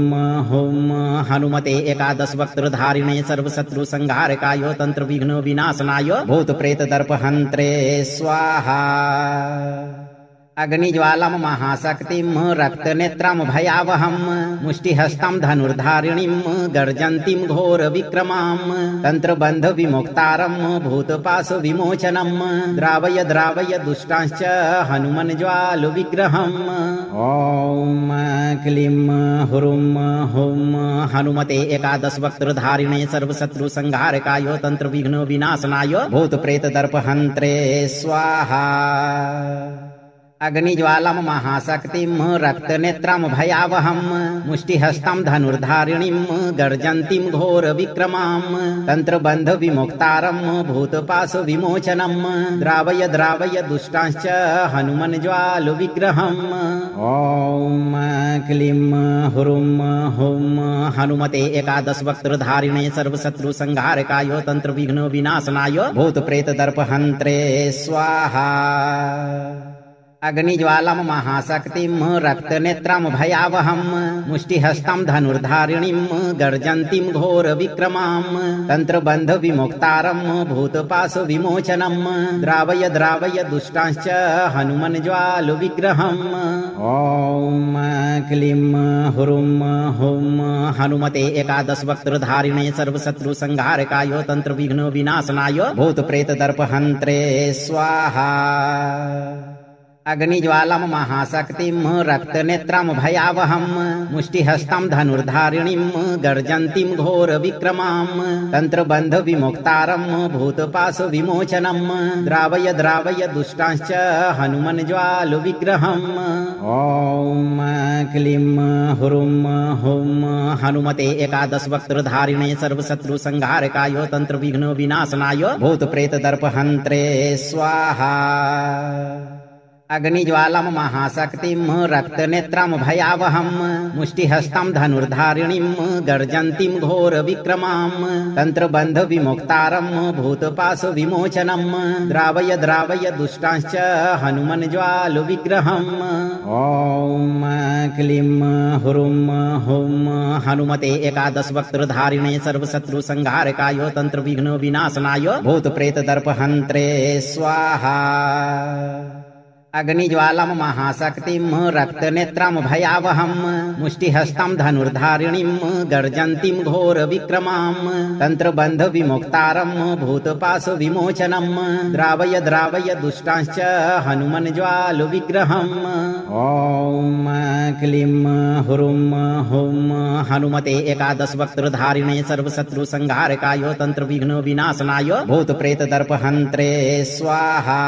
हुं हनुमते एकादश वक्त्रधारिणे सर्वशत्रु संहारकाय तंत्र विघ्न विनाशनाय भूत प्रेत दर्पहन्त्रे स्वाहा। अग्निज्वालम् महाशक्तिम् रक्तनेत्रम् भयावहम् मुष्टिहस्तम् धनुर्धारिणीम् गर्जन्तीम् घोरविक्रमाम् तन्त्रबन्ध विमुक्तारम् भूतपाशु विमोचनम् द्रावय द्रावय दुष्टांश्च हनुमन् ज्वालु विग्रहम्। ॐ क्लीं हुरुं हुं हनुमते एकादश वक्त्रधारिणे सर्वशत्रु संहारकाय तंत्र विघ्न विनाशनाय भूत प्रेत दर्पहन्त्रे स्वाहा। अग्निज्वालम् महाशक्तिम् रक्तनेत्रम् भयावहम् मुष्टिहस्तम् धनुर्धारिणीम् गर्जन्तीम् घोरविक्रमाम् तन्त्रबन्ध विमुक्तारम् भूतपाशु विमोचनम् द्रावय द्रावय दुष्टांश्च हनुमन् ज्वालु विग्रहम्। ॐ क्लीं हुरुं हुं हनुमते एकादश वक्त्रधारिणे सर्वशत्रु संहारकाय तंत्र विघ्न विनाशनाय भूत प्रेत दर्पहन्त्रे स्वाहा। अग्निज्वालम् महाशक्तिम् रक्तनेत्रम् भयावहम् मुष्टिहस्तम् धनुर्धारिणीम् गर्जन्तीम् घोरविक्रमाम् तन्त्रबन्ध विमुक्तारम् भूतपाशु विमोचनम् द्रावय द्रावय दुष्टांश्च हनुमन् ज्वालु विग्रहम्। ॐ क्लीं हुरुं हुं हनुमते एकादश वक्त्रधारिणे सर्वशत्रु संहारकाय तंत्र विघ्न विनाशनाय भूत प्रेत दर्पहन्त्रे स्वाहा। अग्निज्वालम् महाशक्तिम् रक्तनेत्रम् भयावहम् मुष्टिहस्तम् धनुर्धारिणीम् गर्जन्तीम् घोरविक्रमाम् तन्त्रबन्ध विमुक्तारम् भूतपाशु विमोचनम् द्रावय द्रावय दुष्टांश्च हनुमन् ज्वालु विग्रहम्। ॐ क्लीं हुरुं हुं हनुमते एकादश वक्त्रधारिणे सर्वशत्रु संहारकाय तंत्र विघ्न विनाशनाय भूत प्रेत दर्पहन्त्रे स्वाहा। अग्निज्वालम् महाशक्तिम् रक्तनेत्रम् भयावहम् मुष्टिहस्तम् धनुर्धारिणीम् गर्जन्तीम् घोरविक्रमाम् तन्त्रबन्ध विमुक्तारम् भूतपाशु विमोचनम् द्रावय द्रावय दुष्टांश्च हनुमन् ज्वालु विग्रहम्। ॐ क्लीं हुरुं हुं हनुमते एकादश वक्त्रधारिणे सर्वशत्रु संहारकाय तंत्र विघ्न विनाशनाय भूत प्रेत दर्पहन्त्रे स्वाहा। अग्निज्वालम् महाशक्तिम् रक्तनेत्रम् भयावहम् मुष्टिहस्तम् धनुर्धारिणीम् गर्जन्तीम् घोरविक्रमाम् तन्त्रबन्ध विमुक्तारम् भूतपाशु विमोचनम् द्रावय द्रावय दुष्टांश्च हनुमन् ज्वालु विग्रहम्। ॐ क्लीं हुरुं हुं हनुमते एकादश वक्त्रधारिणे सर्वशत्रु संहारकाय तंत्र विघ्न विनाशनाय भूत प्रेत दर्पहन्त्रे स्वाहा।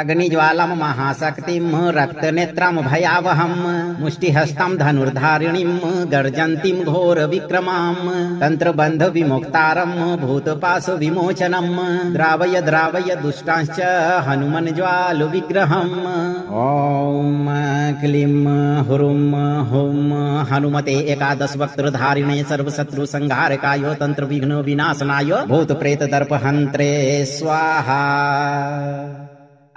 अग्निज्वालम् महाशक्तिम् रक्तनेत्रम् भयावहम् मुष्टिहस्तम् धनुर्धारिणीम् गर्जन्तीम् घोरविक्रमाम् तन्त्रबन्ध विमुक्तारम् भूतपाशु विमोचनम् द्रावय द्रावय दुष्टांश्च हनुमन् ज्वालु विग्रहम्। ॐ क्लीं हुरुं हुं हनुमते एकादश वक्त्रधारिणे सर्वशत्रु संहारकाय तंत्र विघ्न विनाशनाय भूत प्रेत दर्पहन्त्रे स्वाहा।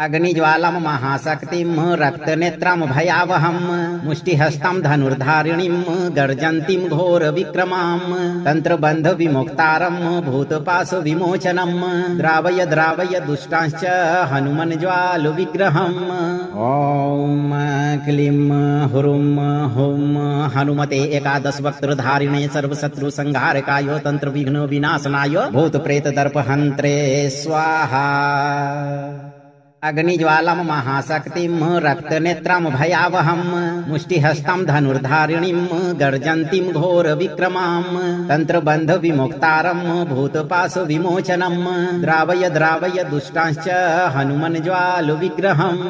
अग्निज्वालम् महाशक्तिम् रक्तनेत्रम् भयावहम् मुष्टिहस्तम् धनुर्धारिणीम् गर्जन्तीम् घोरविक्रमाम् तन्त्रबन्ध विमुक्तारम् भूतपाशु विमोचनम् द्रावय द्रावय दुष्टांश्च हनुमन् ज्वालु विग्रहम्। ॐ क्लीं हुरुं हुं हनुमते एकादश वक्त्रधारिणे सर्वशत्रु संहारकाय तंत्र विघ्न विनाशनाय भूत प्रेत दर्पहन्त्रे स्वाहा। अग्निज्वालम् महाशक्तिम् रक्तनेत्रम् भयावहम् मुष्टिहस्तम् धनुर्धारिणीम् गर्जन्तीम् घोरविक्रमाम् तन्त्रबन्ध विमुक्तारम् भूतपाशु विमोचनम् द्रावय द्रावय दुष्टांश्च हनुमन् ज्वालु विग्रहम्।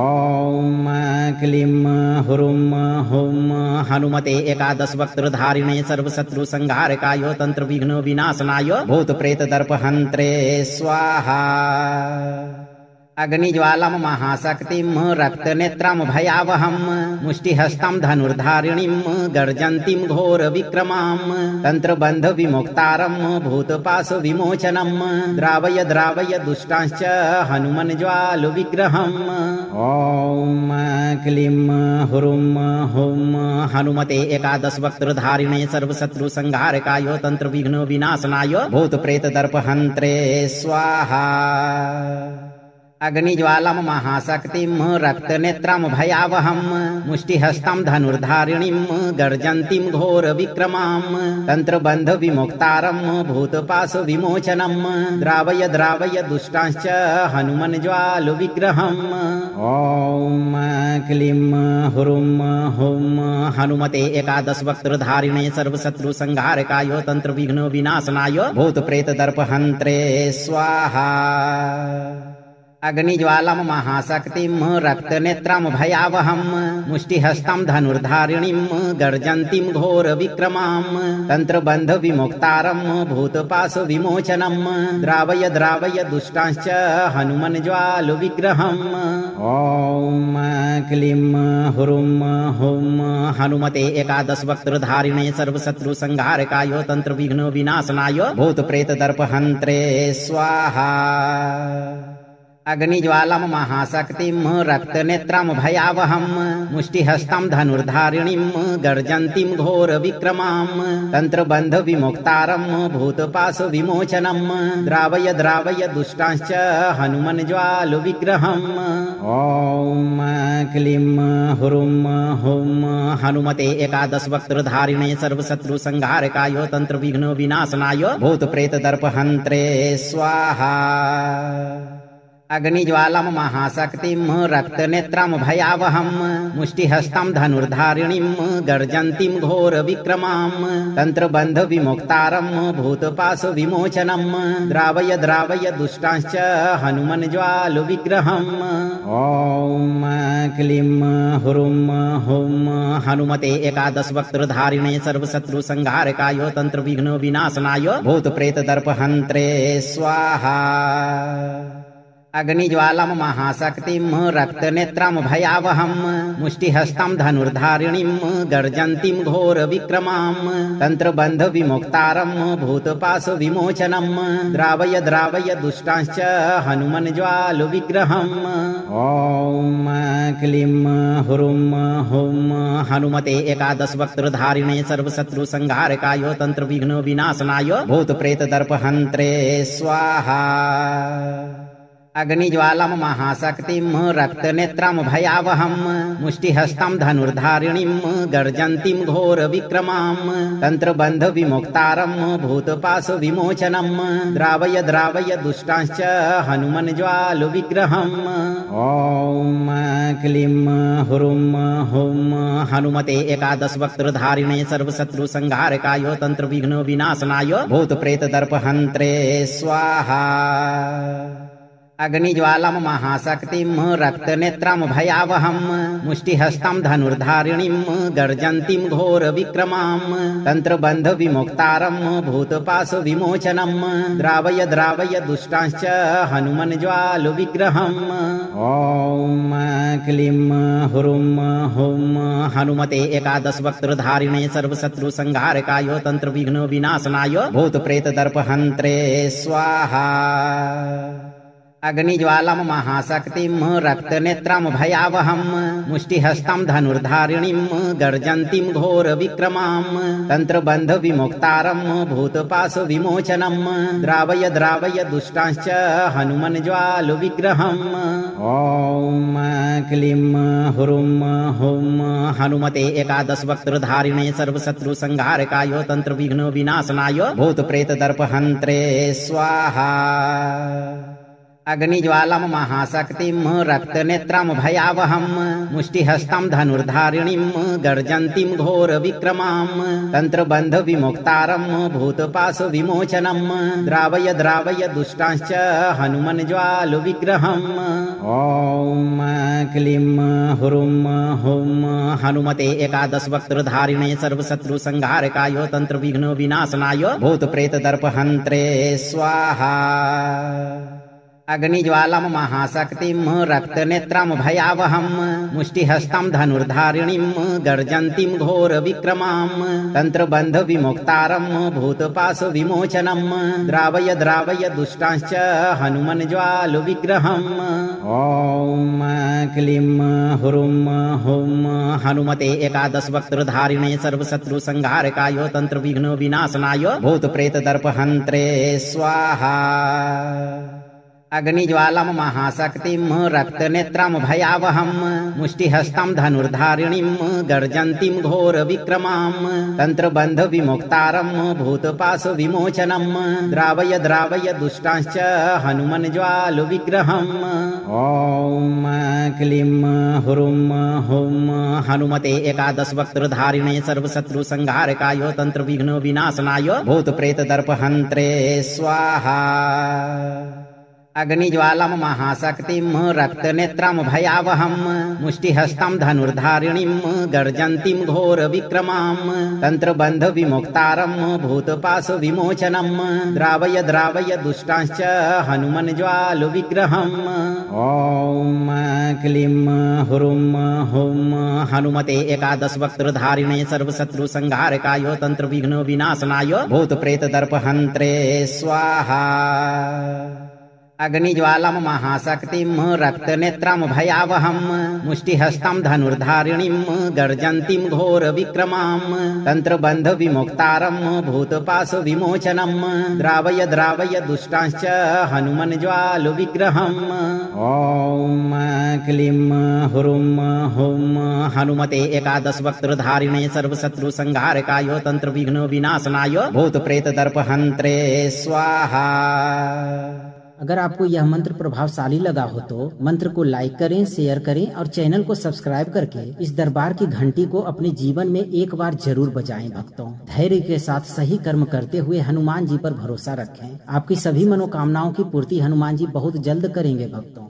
ॐ क्लीं हुरुं हुं हनुमते एकादश वक्त्रधारिणे सर्वशत्रु संहारकाय तंत्र विघ्न विनाशनाय भूत प्रेत दर्पहन्त्रे स्वाहा। अग्निज्वालम् महाशक्तिम् रक्तनेत्रम् भयावहम् मुष्टिहस्तम् धनुर्धारिणीम् गर्जन्तीम् घोरविक्रमाम् तन्त्रबन्ध विमुक्तारम् भूतपाशु विमोचनम् द्रावय द्रावय दुष्टांश्च हनुमन् ज्वालु विग्रहम्। ॐ क्लीं हुरुं हुं हनुमते एकादश वक्त्रधारिणे सर्वशत्रु संहारकाय तंत्र विघ्न विनाशनाय भूत प्रेत दर्पहन्त्रे स्वाहा। अग्निज्वालम महाशक्तिम रक्तनेत्रम भयावहम मुष्टिहस्तं धनुर्धारिणीं गर्जन्तीं घोर विक्रमां तंत्रबंध विमुक्तारं भूतपाश विमोचनं द्रावय द्रावय दुष्टांश्च हनुमन् ज्वाल विग्रहम्। ओम क्लीं हुरुम हुम हनुमते एकादश वक्त्रधारिणे सर्वशत्रु संहारकाय तंत्र विघ्न विनाशनाय भूत प्रेत दर्पहन्त्रे स्वाहा। अग्निज्वालम महाशक्तिं रक्तनेत्रं भयावहं मुष्टिहस्तं धनुर्धारिणीं गर्जन्तीं घोर विक्रमां तंत्रबंध विमुक्तारं भूतपाश विमोचनं द्रावय द्रावय दुष्टांश्च हनुमन् ज्वाल विग्रहम्। ओम क्लीं हुरुम हुम हनुमते एकादश वक्त्रधारिणे सर्वशत्रु संहारकाय तंत्र विघ्न विनाशनाय भूत प्रेत दर्पहन्त्रे स्वाहा। अग्निज्वालम महाशक्तिं रक्तनेत्रं भयावहं मुष्टिहस्तं धनुर्धारिणीं गर्जन्तीं घोर विक्रमां तंत्रबंध विमुक्तारं भूतपाश विमोचनं द्रावय द्रावय दुष्टांश्च हनुमन् ज्वाल विग्रहम्। ओम क्लीं हुरुम हुम हनुमते एकादश वक्त्रधारिणे सर्वशत्रु संहारकाय तंत्र विघ्न विनाशनाय भूत प्रेत दर्पहन्त्रे स्वाहा। अग्निज्वालम महाशक्तिं रक्तनेत्रं भयावहं मुष्टिहस्तं धनुर्धारिणीं गर्जन्तीं घोर विक्रमां तंत्रबंध विमुक्तारं भूतपाश विमोचनं द्रावय द्रावय दुष्टांश्च हनुमन् ज्वाल विग्रहम्। ओम क्लीं हुरुम हुम हनुमते एकादश वक्त्रधारिणे सर्वशत्रु संहारकाय तंत्र विघ्न विनाशनाय भूत प्रेत दर्पहन्त्रे स्वाहा। अग्निज्वालम महाशक्तिं रक्तनेत्रं भयावहं मुष्टिहस्तं धनुर्धारिणीं गर्जन्तीं घोर विक्रमां तंत्रबंध विमुक्तारं भूतपाश विमोचनं द्रावय द्रावय दुष्टांश्च हनुमन् ज्वाल विग्रहम्। ओम क्लीं हुरुम हुम हनुमते एकादश वक्त्रधारिणे सर्वशत्रु संहारकाय तंत्र विघ्न विनाशनाय भूत प्रेत दर्पहन्त्रे स्वाहा। अग्निज्वालम महाशक्तिं रक्तनेत्रं भयावहं मुष्टिहस्तं धनुर्धारिणीं गर्जन्तीं घोर विक्रमां तंत्रबंध विमुक्तारं भूतपाश विमोचनं द्रावय द्रावय दुष्टांश्च हनुमन् ज्वाल विग्रहम्। ओम क्लीं हुरुम हुम हनुमते एकादश वक्त्रधारिणे सर्वशत्रु संहारकाय तंत्र विघ्न विनाशनाय भूत प्रेत दर्पहन्त्रे स्वाहा। अग्निज्वालम महाशक्तिं रक्तनेत्रं भयावहं मुष्टिहस्तं धनुर्धारिणीं गर्जन्तीं घोर विक्रमां तंत्रबंध विमुक्तारं भूतपाश विमोचनं द्रावय द्रावय दुष्टांश्च हनुमन् ज्वाल विग्रहम्। ओम क्लीं हुरुम हुम हनुमते एकादश वक्त्रधारिणे सर्वशत्रु संहारकाय तंत्र विघ्न विनाशनाय भूत प्रेत दर्पहन्त्रे स्वाहा। अग्निज्वालम महाशक्तिं रक्तनेत्रं भयावहं मुष्टिहस्तं धनुर्धारिणीं गर्जन्तीं घोर विक्रमां तंत्रबंध विमुक्तारं भूतपाश विमोचनं द्रावय द्रावय दुष्टांश्च हनुमन् ज्वाल विग्रहम्। ओम क्लीं हुरुम हुम हनुमते एकादश वक्त्रधारिणे सर्वशत्रु संहारकाय तंत्र विघ्न विनाशनाय भूत प्रेत दर्पहन्त्रे स्वाहा। अग्निज्वालम महाशक्तिं रक्तनेत्रं भयावहं मुष्टिहस्तं धनुर्धारिणीं गर्जन्तीं घोर विक्रमां तंत्रबंध विमुक्तारं भूतपाश विमोचनं द्रावय द्रावय दुष्टांश्च हनुमन् ज्वाल विग्रहम्। ओम क्लीं हुरुम हुम हनुमते एकादश वक्त्रधारिणे सर्वशत्रु संहारकाय तंत्र विघ्न विनाशनाय भूत प्रेत दर्पहन्त्रे स्वाहा। अग्निज्वालम महाशक्तिं रक्तनेत्रं भयावहं मुष्टिहस्तं धनुर्धारिणीं गर्जन्तीं घोर विक्रमां तंत्रबंध विमुक्तारं भूतपाश विमोचनं द्रावय द्रावय दुष्टांश्च हनुमन् ज्वाल विग्रहम्। ओम क्लीं हुरुम हुम हनुमते एकादश वक्त्रधारिणे सर्वशत्रु संहारकाय तंत्र विघ्न विनाशनाय भूत प्रेत दर्पहन्त्रे स्वाहा। अग्निज्वालम महाशक्तिम रक्तनेत्रम भयावहम मुष्टिहस्तं धनुर्धारिणीं गर्जन्तीं घोर विक्रमां तंत्रबंध विमुक्तारं भूतपाश विमोचनं द्रावय द्रावय दुष्टांश्च हनुमन् ज्वाल विग्रहम्। ओम क्लीं हुरुं हुं हनुमते एकादश वक्त्रधारिणे सर्वशत्रु संहारकाय तंत्र विघ्न विनाशनाय भूत प्रेत दर्पहन्त्रे स्वाहा। अग्निज्वालम महाशक्तिं रक्तनेत्रं भयावहं मुष्टिहस्तं धनुर्धारिणीं गर्जन्तीं घोर विक्रमां तंत्रबंध विमुक्तारं भूतपाश विमोचनं द्रावय द्रावय दुष्टांश्च हनुमन् ज्वाल विग्रहम्। ओम क्लीं हुरुं हुं हनुमते एकादश वक्त्रधारिणे सर्वशत्रु संहारकाय तंत्र विघ्न विनाशनाय भूत प्रेत दर्पहन्त्रे स्वाहा। अग्निज्वालम महाशक्तिं रक्तनेत्रं भयावहं मुष्टिहस्तं धनुर्धारिणीं गर्जन्तीं घोर विक्रमां तंत्रबंध विमुक्तारं भूतपाश विमोचनं द्रावय द्रावय दुष्टांश्च हनुमन् ज्वाल विग्रहम्। ओम क्लीं हुरुं हुं हनुमते एकादश वक्त्रधारिणे सर्वशत्रु संहारकाय तंत्र विघ्न विनाशनाय भूत प्रेत दर्पहन्त्रे स्वाहा। अगर आपको यह मंत्र प्रभावशाली लगा हो तो मंत्र को लाइक करें, शेयर करें और चैनल को सब्सक्राइब करके इस दरबार की घंटी को अपने जीवन में एक बार जरूर बजाएं। भक्तों, धैर्य के साथ सही कर्म करते हुए हनुमान जी पर भरोसा रखें। आपकी सभी मनोकामनाओं की पूर्ति हनुमान जी बहुत जल्द करेंगे। भक्तों।